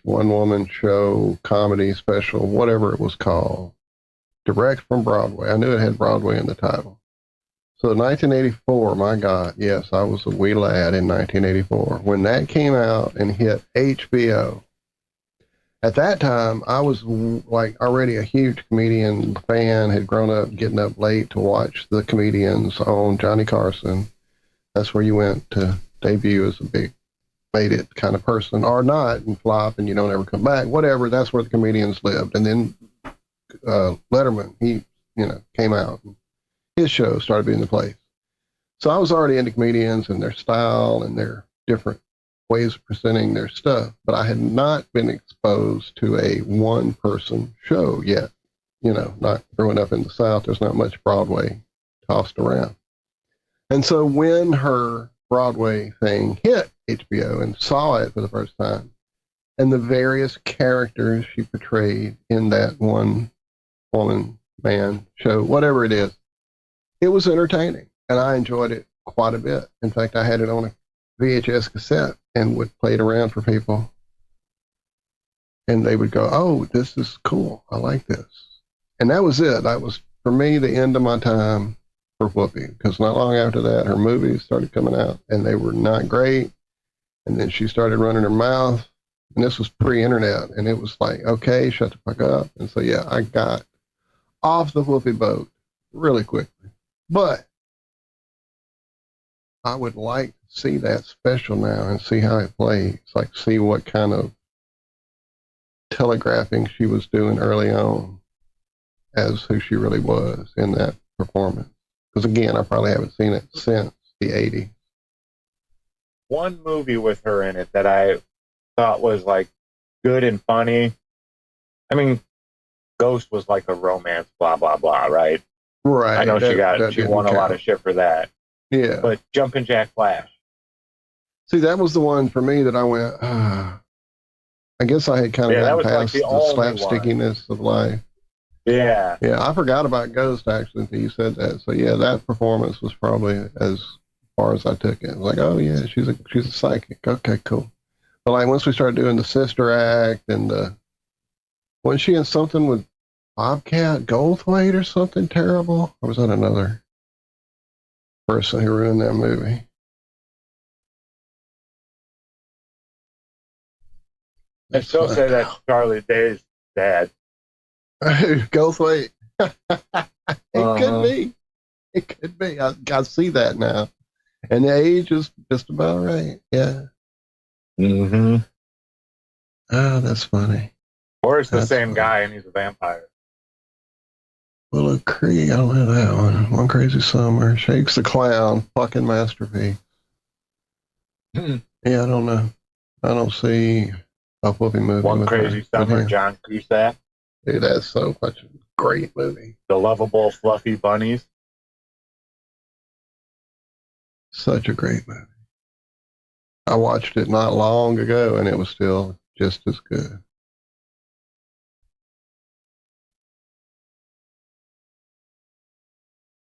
one-woman show, comedy special, whatever it was called, direct from Broadway. I knew it had Broadway in the title. So 1984, my God, yes, I was a wee lad in 1984. When that came out and hit HBO, at that time, I was like already a huge comedian fan, had grown up getting up late to watch the comedians on Johnny Carson. That's where you went to debut as a big, made it kind of person, or not, and flop, and you don't ever come back, whatever. That's where the comedians lived. And then Letterman, he, came out. His show started being the place. So I was already into comedians and their style and their different ways of presenting their stuff, but I had not been exposed to a one-person show yet. Not growing up in the South, there's not much Broadway tossed around. And so when her Broadway thing hit HBO and saw it for the first time, and the various characters she portrayed in that one woman, man show, whatever it is, it was entertaining, and I enjoyed it quite a bit. In fact, I had it on a VHS cassette and would play it around for people. And they would go, oh, this is cool. I like this. And that was it. That was, for me, the end of my time for Whoopi, because not long after that, her movies started coming out, and they were not great. And then she started running her mouth, and this was pre-internet, and it was like, okay, shut the fuck up. And so, yeah, I got off the Whoopi boat really quickly. But I would like to see that special now and see how it plays, like see what kind of telegraphing she was doing early on as who she really was in that performance. Because again, I probably haven't seen it since the 80s. One movie with her in it that I thought was like good and funny. I mean, Ghost was like a romance, blah, blah, blah, right? Right. I know she won a lot of shit for that. Yeah. But Jumpin' Jack Flash. See, that was the one for me that I went, I guess I had kind of Yeah, that gotten was like past the the only slapstickiness of life. Yeah. Yeah, I forgot about Ghost actually until you said that. So yeah, that performance was probably as far as I took it. I was like, oh yeah, she's a psychic. Okay, cool. But like once we started doing the sister act and wasn't she in something with Bobcat Goldthwait or something terrible? Or was that another person who ruined that movie? I still say that's Charlie Day's dad. Goldthwait. It Uh-huh. could be. It could be. I see that now. And the age is just about right. Yeah. Mm-hmm. Oh, that's funny. Or it's the That's same funny. guy and he's a vampire. Willow Creek. I don't know that one. One Crazy Summer. Shakes the Clown. Fucking masterpiece. Yeah, I don't know. I don't see a whoopee movie. One with Crazy her. Summer, Yeah. John Cusack. Dude, that's so much a great movie. The lovable, fluffy bunnies. Such a great movie. I watched it not long ago and it was still just as good.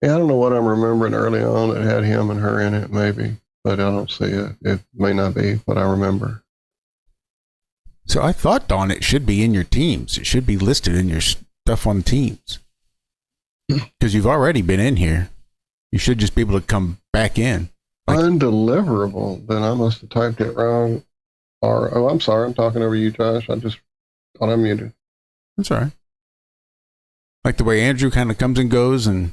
Yeah, I don't know what I'm remembering early on that had him and her in it, maybe, but I don't see it. It may not be what I remember. So I thought, Dawn, it should be in your teams. It should be listed in your stuff on teams. Because you've already been in here. You should just be able to come back in. Undeliverable. Then I must have typed it wrong. Or, oh, I'm sorry. I'm talking over you, Josh. I just thought I muted. That's all right. Like the way Andrew kind of comes and goes and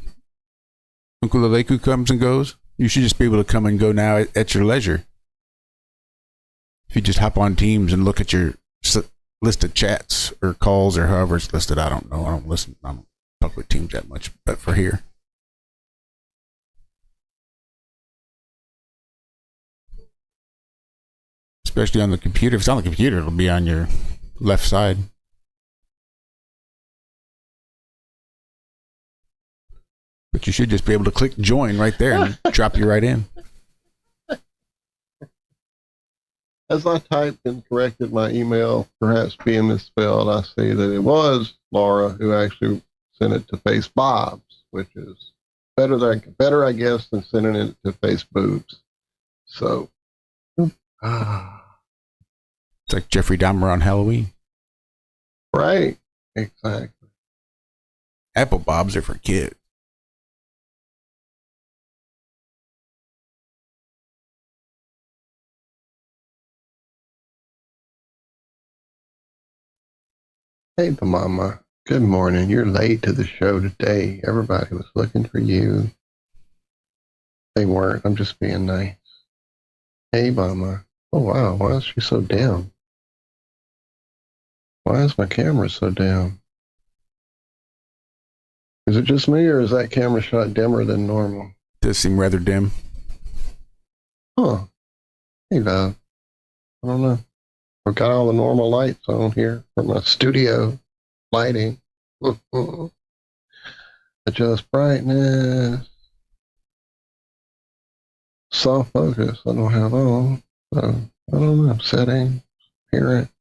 Uncle Aleku comes and goes. You should just be able to come and go now at your leisure. If you just hop on Teams and look at your list of chats or calls or however it's listed, I don't know. I don't talk with Teams that much, but for here. Especially on the computer. If it's on the computer, it'll be on your left side. But you should just be able to click join right there and drop you right in. As I typed and corrected my email, perhaps being misspelled, I see that it was Laura who actually sent it to Face Bob's, which is better, I guess, than sending it to Face Boobs. So, It's like Jeffrey Dahmer on Halloween. Right. Exactly. Apple Bobs are for kids. Hey, Mama. Good morning. You're late to the show today. Everybody was looking for you. They weren't. I'm just being nice. Hey, Mama. Oh, wow. Why is she so down? Why is my camera so down? Is it just me, or is that camera shot dimmer than normal? Does seem rather dim. Huh. Hey, love. I don't know. I've got all the normal lights on here for my studio lighting. Adjust brightness. Soft focus I don't have on. So, I don't know. Settings. Appearance.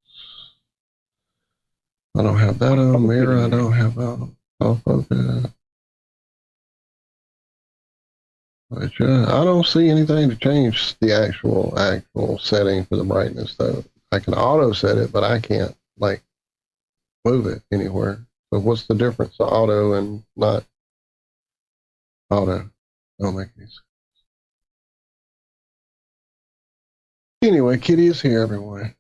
I don't have that on. Mirror I don't have on. Soft focus. But I don't see anything to change the actual setting for the brightness though. I can auto set it, but I can't like move it anywhere. So what's the difference of auto and not auto? Don't make any sense. Anyway, Kitty is here, everyone.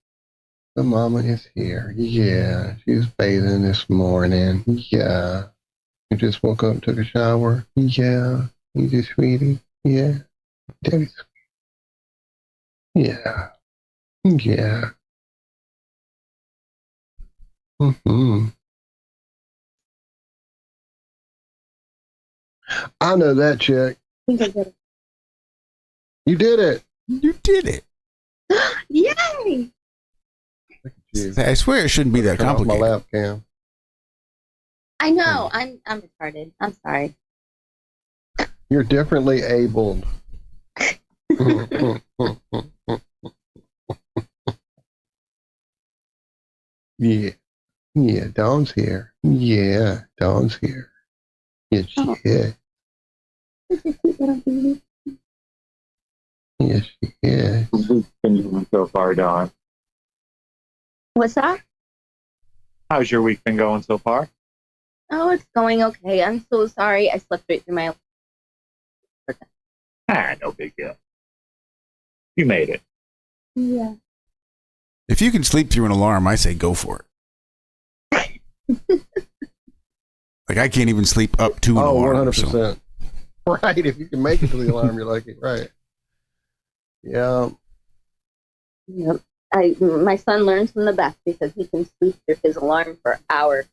The mama is here. Yeah, she's bathing this morning. Yeah. You just woke up and took a shower. Yeah. You just sweetie. Yeah. Debbie's. Yeah. Yeah. Mm-hmm. I know that chick. I think I did You did it. You did it. it. Yay! You. I swear it shouldn't be that Turn off complicated. my lap cam. I know. I'm retarded. I'm sorry. You're differently abled. Yeah. Yeah, Dawn's here. Yeah, Dawn's here. Yes, she is. Yes, she is. Been so far, Dawn. What's that? How's your week been going so far? Oh, it's going okay. I'm so sorry. I slept right through my. No big deal. You made it. Yeah. If you can sleep through an alarm, I say go for it. Like I can't even sleep up to an alarm. 100%. So. Right. If you can make it to the alarm, you're lucky. Right. Yeah. Yep. My son learns from the best because he can sleep through his alarm for hours.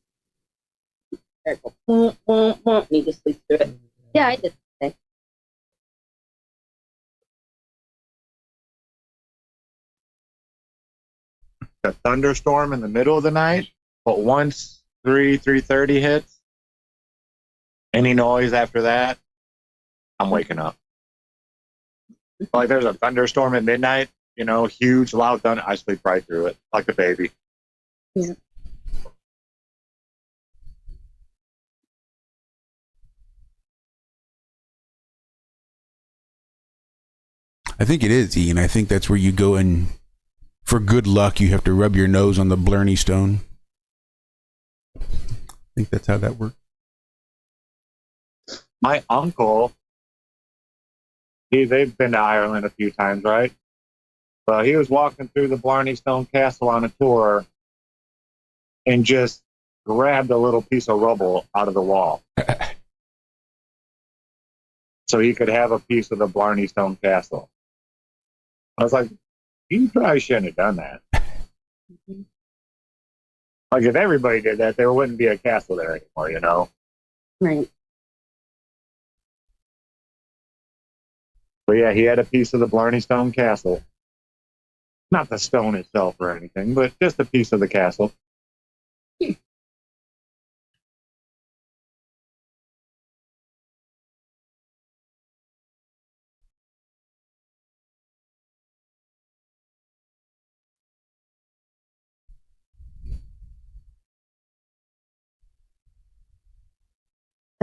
And he just sleeps through it. Yeah, I did today. A thunderstorm in the middle of the night, but once 3:30 hits, any noise after that, I'm waking up. Like there's a thunderstorm at midnight, huge, loud thunder. I sleep right through it like a baby. Yeah. I think it is, Ian. I think that's where you go and for good luck, you have to rub your nose on the Blarney Stone. I think that's how that works. My uncle, they've been to Ireland a few times, right? But he was walking through the Blarney Stone Castle on a tour and just grabbed a little piece of rubble out of the wall. So he could have a piece of the Blarney Stone Castle. I was like, you probably shouldn't have done that. Like, if everybody did that, there wouldn't be a castle there anymore, Right. But yeah, he had a piece of the Blarney Stone Castle. Not the stone itself or anything, but just a piece of the castle.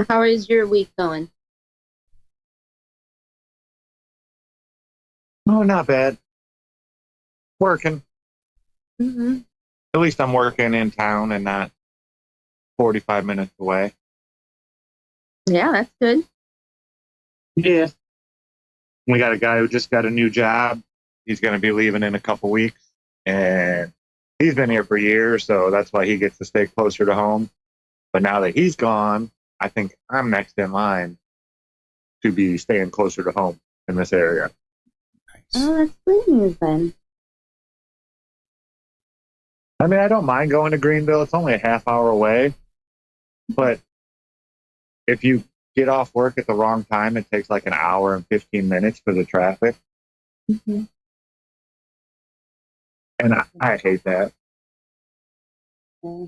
How is your week going? Oh, not bad. Working. Mm-hmm. At least I'm working in town and not 45 minutes away. Yeah, that's good. Yeah. We got a guy who just got a new job. He's going to be leaving in a couple weeks. And he's been here for years, so that's why he gets to stay closer to home. But now that he's gone, I think I'm next in line to be staying closer to home in this area. Oh, that's good news then. I mean, I don't mind going to Greenville. It's only a half hour away. But if you get off work at the wrong time, it takes like an hour and 15 minutes for the traffic. Mm-hmm. And I hate that. Yeah.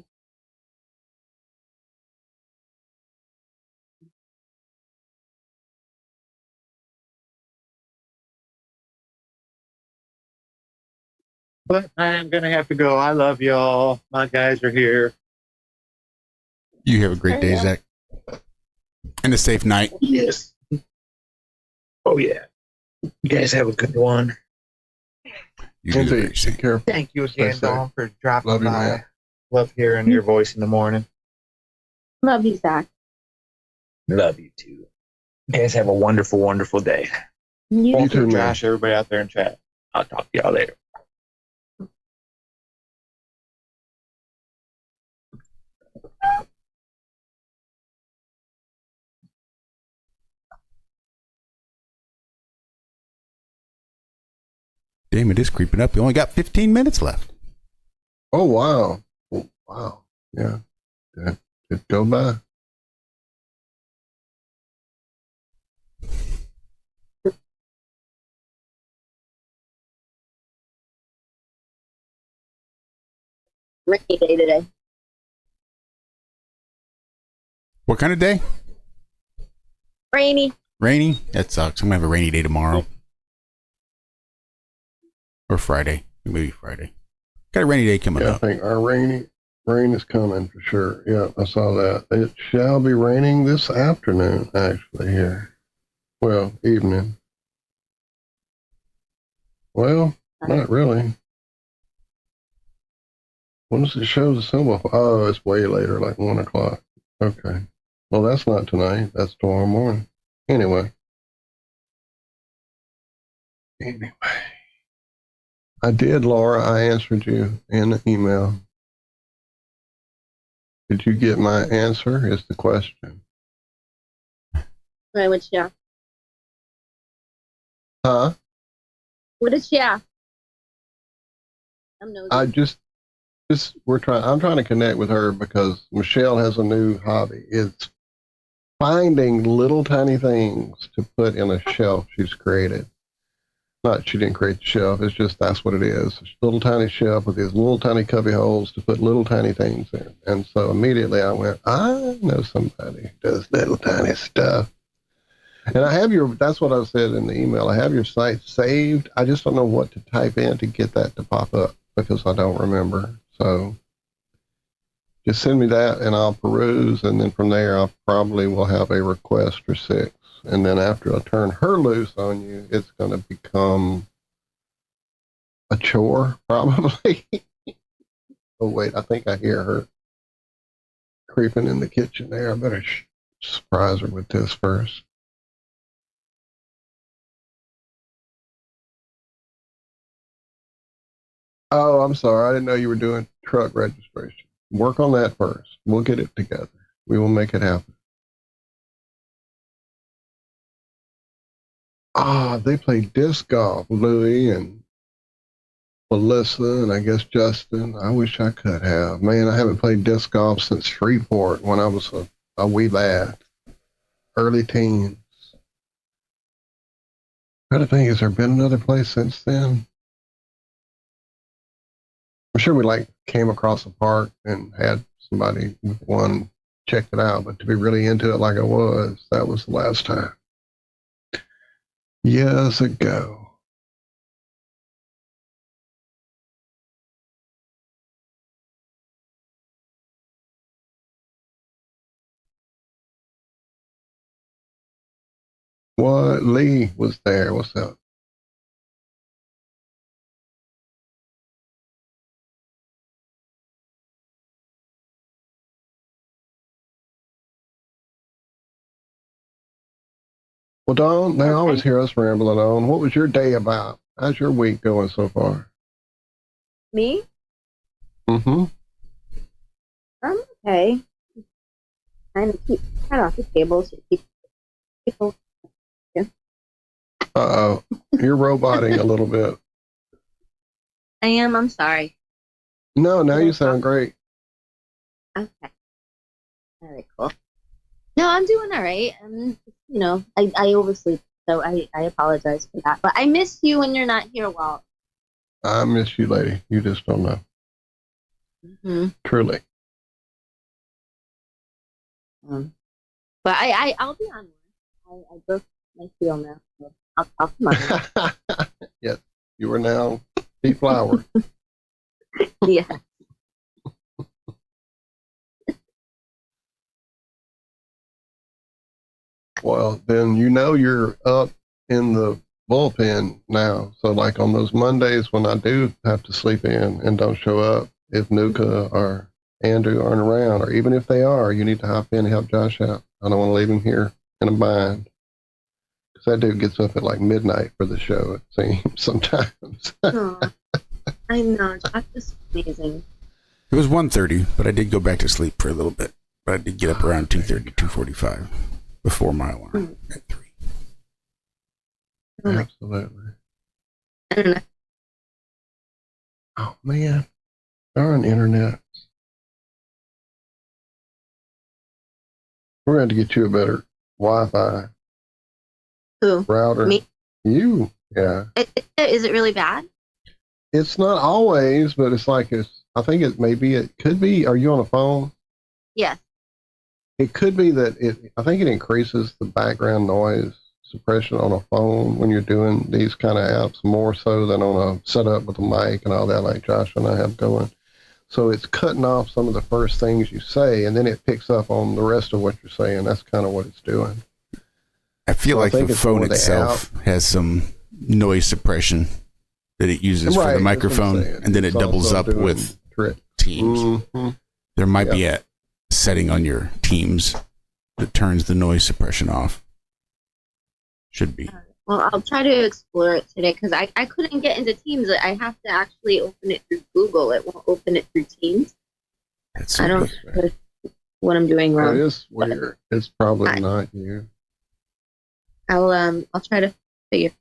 But I'm going to have to go. I love y'all. My guys are here. You have a great day, Zach. And a safe night. Yes. Oh, yeah. You guys have a good one. You do the very same. Take care. Thank you again, Stay safe. Dawn, for dropping Love you, by. man. Love hearing your voice in the morning. Love you, Zach. Love you, too. You guys have a wonderful, wonderful day. You too, man. Josh, everybody out there in chat. I'll talk to y'all later. Damn, it is creeping up. We only got 15 minutes left. Oh, wow. Oh, wow. Yeah. That could go by. Rainy day today. What kind of day? Rainy. Rainy? That sucks. I'm going to have a rainy day tomorrow. Or Friday. Maybe Friday. Got a rainy day coming Yeah, I up. think our rain is coming for sure. Yeah, I saw that. It shall be raining this afternoon, actually, here. Well, evening. Well, not really. When does it show the symbol? Oh, it's way later, like 1 o'clock. Okay. Well, that's not tonight. That's tomorrow morning. Anyway. I did, Laura. I answered you in the email. Did you get my answer? Is the question. Right, which, yeah. Huh? What is she ask? I'm nosy. I'm trying to connect with her because Michelle has a new hobby. It's finding little tiny things to put in a shelf she's created. Not she didn't create the shelf, it's just that's what it is. It's a little tiny shelf with these little tiny cubby holes to put little tiny things in. And so immediately I went, I know somebody who does little tiny stuff. And I have that's what I said in the email. I have your site saved. I just don't know what to type in to get that to pop up because I don't remember. So just send me that and I'll peruse. And then from there, I probably will have a request for 6. And then after I turn her loose on you, it's going to become a chore, probably. Oh, wait, I think I hear her creeping in the kitchen there. I better surprise her with this first. Oh, I'm sorry. I didn't know you were doing truck registration. Work on that first. We'll get it together. We will make it happen. They play disc golf, Louie and Melissa, and I guess Justin. I wish I could have. Man, I haven't played disc golf since Freeport when I was a wee lad, early teens. Trying to think, has there been another place since then? I'm sure we came across a park and had somebody with one check it out, but to be really into it like I was, that was the last time. Years ago. What? Lee was there. What's up? Well, Dawn, they always hear us rambling on. What was your day about? How's your week going so far? Me? Mm-hmm. I'm okay. Trying to keep off the table so keep people. Yeah. Uh-oh. You're roboting a little bit. I am. I'm sorry. No, now you sound great. Okay. All right, cool. No, I'm doing all right. I oversleep, so I apologize for that. But I miss you when you're not here, Walt. I miss you, lady. You just don't know. Mm-hmm. Truly. But I'll be on one. I broke my heel now, so I'll come on. Yes, you are now deflowered. Yeah. Well, then you're up in the bullpen now. So like on those Mondays when I do have to sleep in and don't show up, if Nuka or Andrew aren't around, or even if they are, you need to hop in and help Josh out. I don't want to leave him here in a bind. Because that dude gets up at like midnight for the show, it seems, sometimes. I know. Josh is amazing. It was 1:30, but I did go back to sleep for a little bit. But I did get up around 2:30, 2:45 before my alarm at 3. Absolutely. Oh, man. Darn internet. We're going to get you a better Wi-Fi Who? router. Me? You, yeah. Is it really bad? It's not always, but it's like I think it could be. Are you on a phone? Yes. It could be that I think it increases the background noise suppression on a phone when you're doing these kind of apps more so than on a setup with a mic and all that like Josh and I have going. So it's cutting off some of the first things you say, and then it picks up on the rest of what you're saying. That's kind of what it's doing. I feel like the phone more the itself has some noise suppression that it uses for the Right, that's what I'm microphone, saying. and then it It's doubles also up doing with tricks. Teams. Mhm. There might be a setting on your Teams that turns the noise suppression off. Should be. Well, I'll try to explore it today because I couldn't get into Teams. I have to actually open it through Google. It won't open it through Teams. I don't know what I'm doing wrong. It is weird. It's probably not you. I'll try to figure.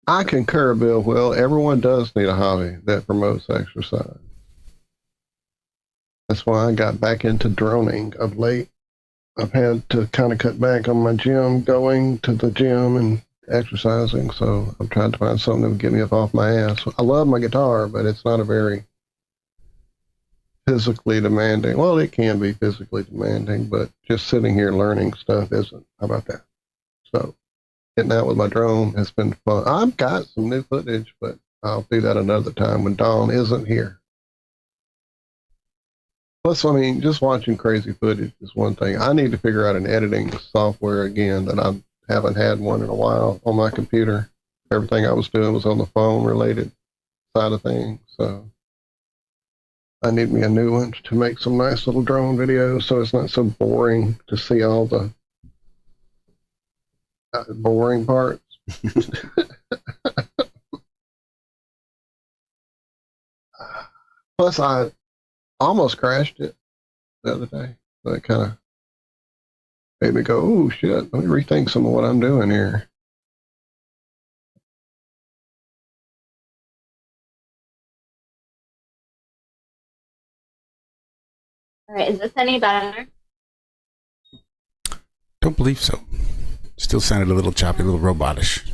I concur, Bill. Well, everyone does need a hobby that promotes exercise. That's why I got back into droning of late. I've had to kind of cut back on my gym, going to the gym and exercising. So I'm trying to find something that would get me up off my ass. I love my guitar, but it's not a very physically demanding. Well, it can be physically demanding, but just sitting here learning stuff isn't. How about that? So getting out with my drone has been fun. I've got some new footage, but I'll do that another time when Dawn isn't here. Plus, I mean, just watching crazy footage is one thing. I need to figure out an editing software again that I haven't had one in a while on my computer. Everything I was doing was on the phone related side of things. So I need me a new one to make some nice little drone videos so it's not so boring to see all the boring parts. Plus, I almost crashed it the other day. So it kind of made me go, oh, shit, let me rethink some of what I'm doing here. All right, is this any better? Don't believe so. Still sounded a little choppy, a little robotish.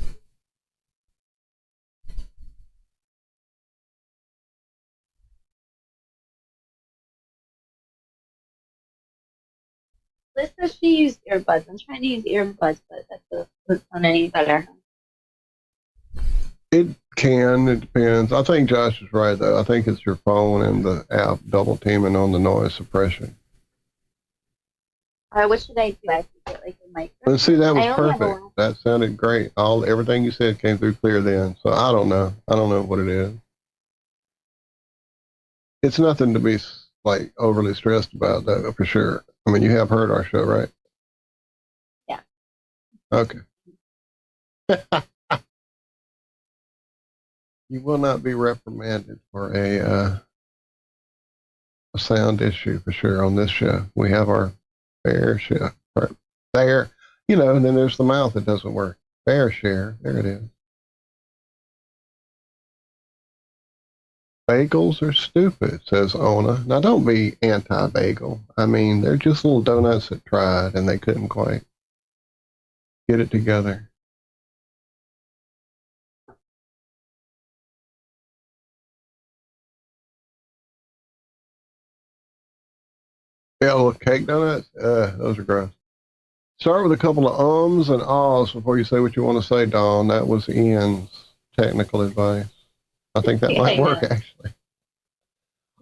Liz says she used earbuds. I'm trying to use earbuds, but that doesn't sound any better. It can. It depends. I think Josh is right, though. I think it's your phone and the app double teaming on the noise suppression. All right, what should I do? I have to get like a microphone. Let's see, that was I only have a perfect. That sounded great. Everything you said came through clear then. So I don't know. I don't know what it is. It's nothing to be like overly stressed about, though, for sure. I mean, you have heard our show, right? Yeah. Okay. You will not be reprimanded for a sound issue for sure on this show. We have our fair share. Fair, and then there's the mouth that doesn't work. Fair share. There it is. Bagels are stupid, says Ona. Now, don't be anti-bagel. I mean, they're just little donuts that tried, and they couldn't quite get it together. Yeah, little cake donuts? Those are gross. Start with a couple of ums and ahs before you say what you want to say, Dawn. That was Ian's technical advice. I think that might work, actually.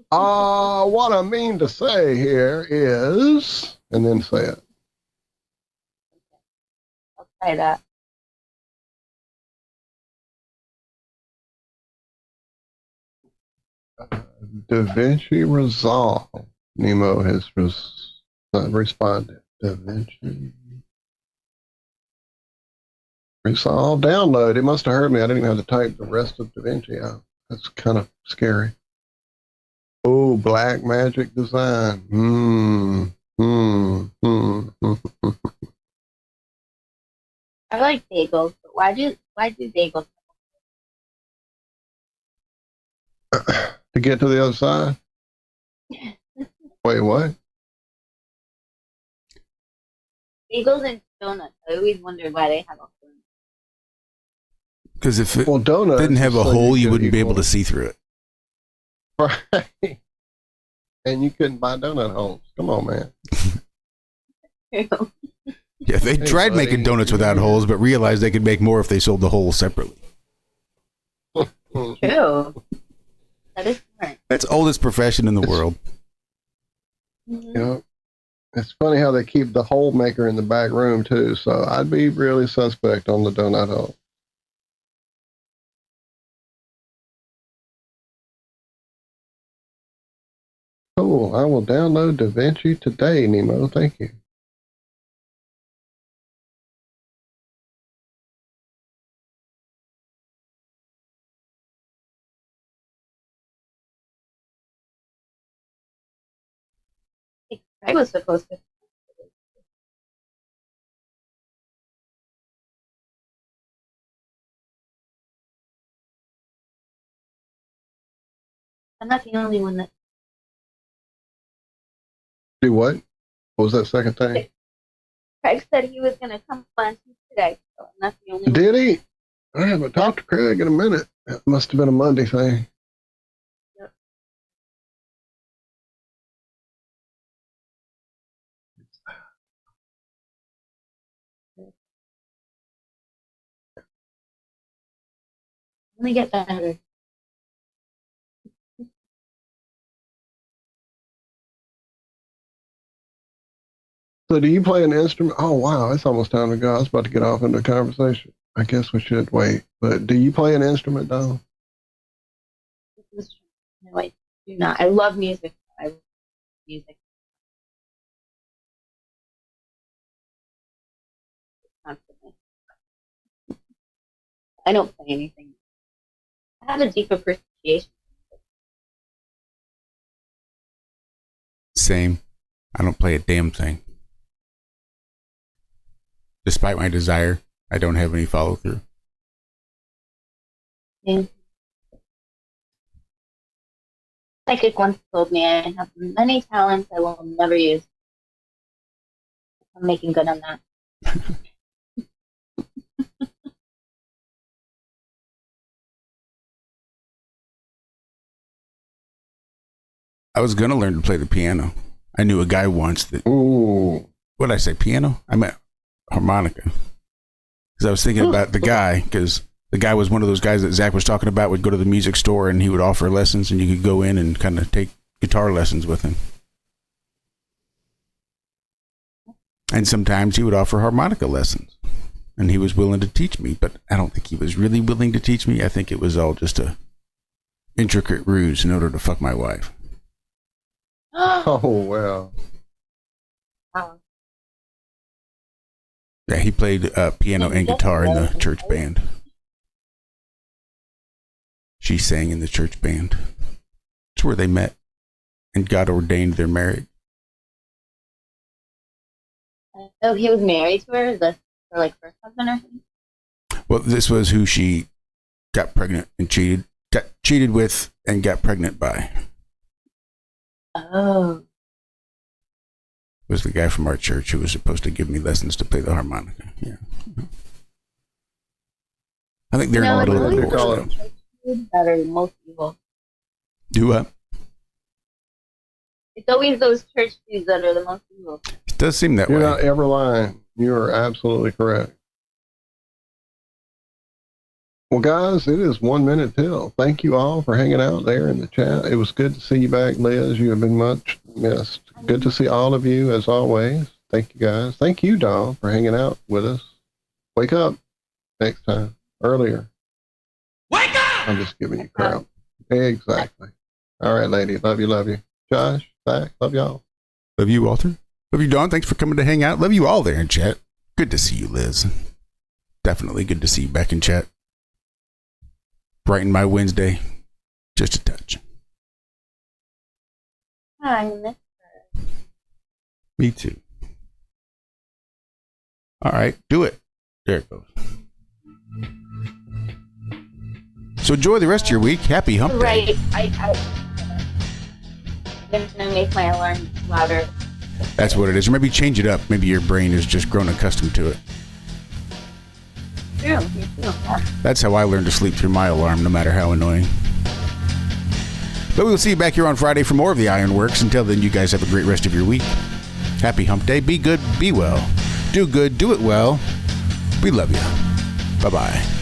What I mean to say here is, and then say it. I'll try that. Da Vinci Resolve. Nemo has responded. Da Vinci Resolve download. It must have heard me. I didn't even have to type the rest of Da Vinci out. That's kind of scary. Oh, black magic design. I like bagels, but why do bagels? To get to the other side? Wait, what? Bagels and donuts. I always wondered why they have a hole. Because if it donuts didn't have a so hole, you you could wouldn't be able equal- to see through it. Right. And you couldn't buy donut holes. Come on, man. Yeah, they tried making donuts without holes, but realized they could make more if they sold the holes separately. True. That is smart. That's the oldest profession in the world. You know, it's funny how they keep the hole maker in the back room too. So I'd be really suspect on the donut hole. Cool. I will download DaVinci today, Nemo. Thank you. I was supposed to. I'm not the only one that. Do what? What was that second thing? Craig said he was going to come on today, so I'm not the only one. Did he? I haven't talked to Craig in a minute. It must have been a Monday thing. Yep. Let me get better. So do you play an instrument? Oh, wow. It's almost time to go. I was about to get off into a conversation. I guess we should wait. But do you play an instrument, Don? No, I do not. I love music. I love music. Constantly. I don't play anything. I have a deep appreciation. Same. I don't play a damn thing. Despite my desire, I don't have any follow through. Yeah. Psychic once told me I have many talents I will never use. I'm making good on that. I was going to learn to play the piano. I knew a guy once that... Ooh. What did I say, piano? I meant harmonica. Because I was thinking about the guy, because the guy was one of those guys that Zack was talking about, would go to the music store and he would offer lessons and you could go in and kind of take guitar lessons with him. And sometimes he would offer harmonica lessons. And he was willing to teach me, but I don't think he was really willing to teach me. I think it was all just a intricate ruse in order to fuck my wife. Oh, well. Yeah, he played piano and guitar in the church band. She sang in the church band. It's where they met and God ordained their marriage. Oh, he was married to her? Is this her like first husband or something? Well, this was who she got pregnant and got cheated with and got pregnant by. Oh. It was the guy from our church who was supposed to give me lessons to play the harmonica. Yeah. I think they're in the middle of the divorce now. That are most evil. Do what? It's always those church dudes that are the most evil. It does seem that You're way. not ever lying. You are absolutely correct. Well, guys, it is 1 minute till. Thank you all for hanging out there in the chat. It was good to see you back, Liz. You have been much missed. Good to see all of you, as always. Thank you, guys. Thank you, Don, for hanging out with us. Wake up next time. Earlier. Wake up! I'm just giving you crap. Exactly. All right, lady. Love you, love you. Josh, Zack, love y'all. Love you, Walter. Love you, Don. Thanks for coming to hang out. Love you all there in chat. Good to see you, Liz. Definitely good to see you back in chat. Brighten my Wednesday just a touch. I miss her. Me too. All right, do it. There it goes. So enjoy the rest of your week. Happy hump day. Right. I'm going to make my alarm louder. That's what it is. Or maybe change it up. Maybe your brain has just grown accustomed to it. True. That's how I learned to sleep through my alarm, no matter how annoying. But we'll see you back here on Friday for more of the IronWorX. Until then, you guys have a great rest of your week. Happy hump day. Be good. Be well. Do good, do it well. We love you. Bye-bye.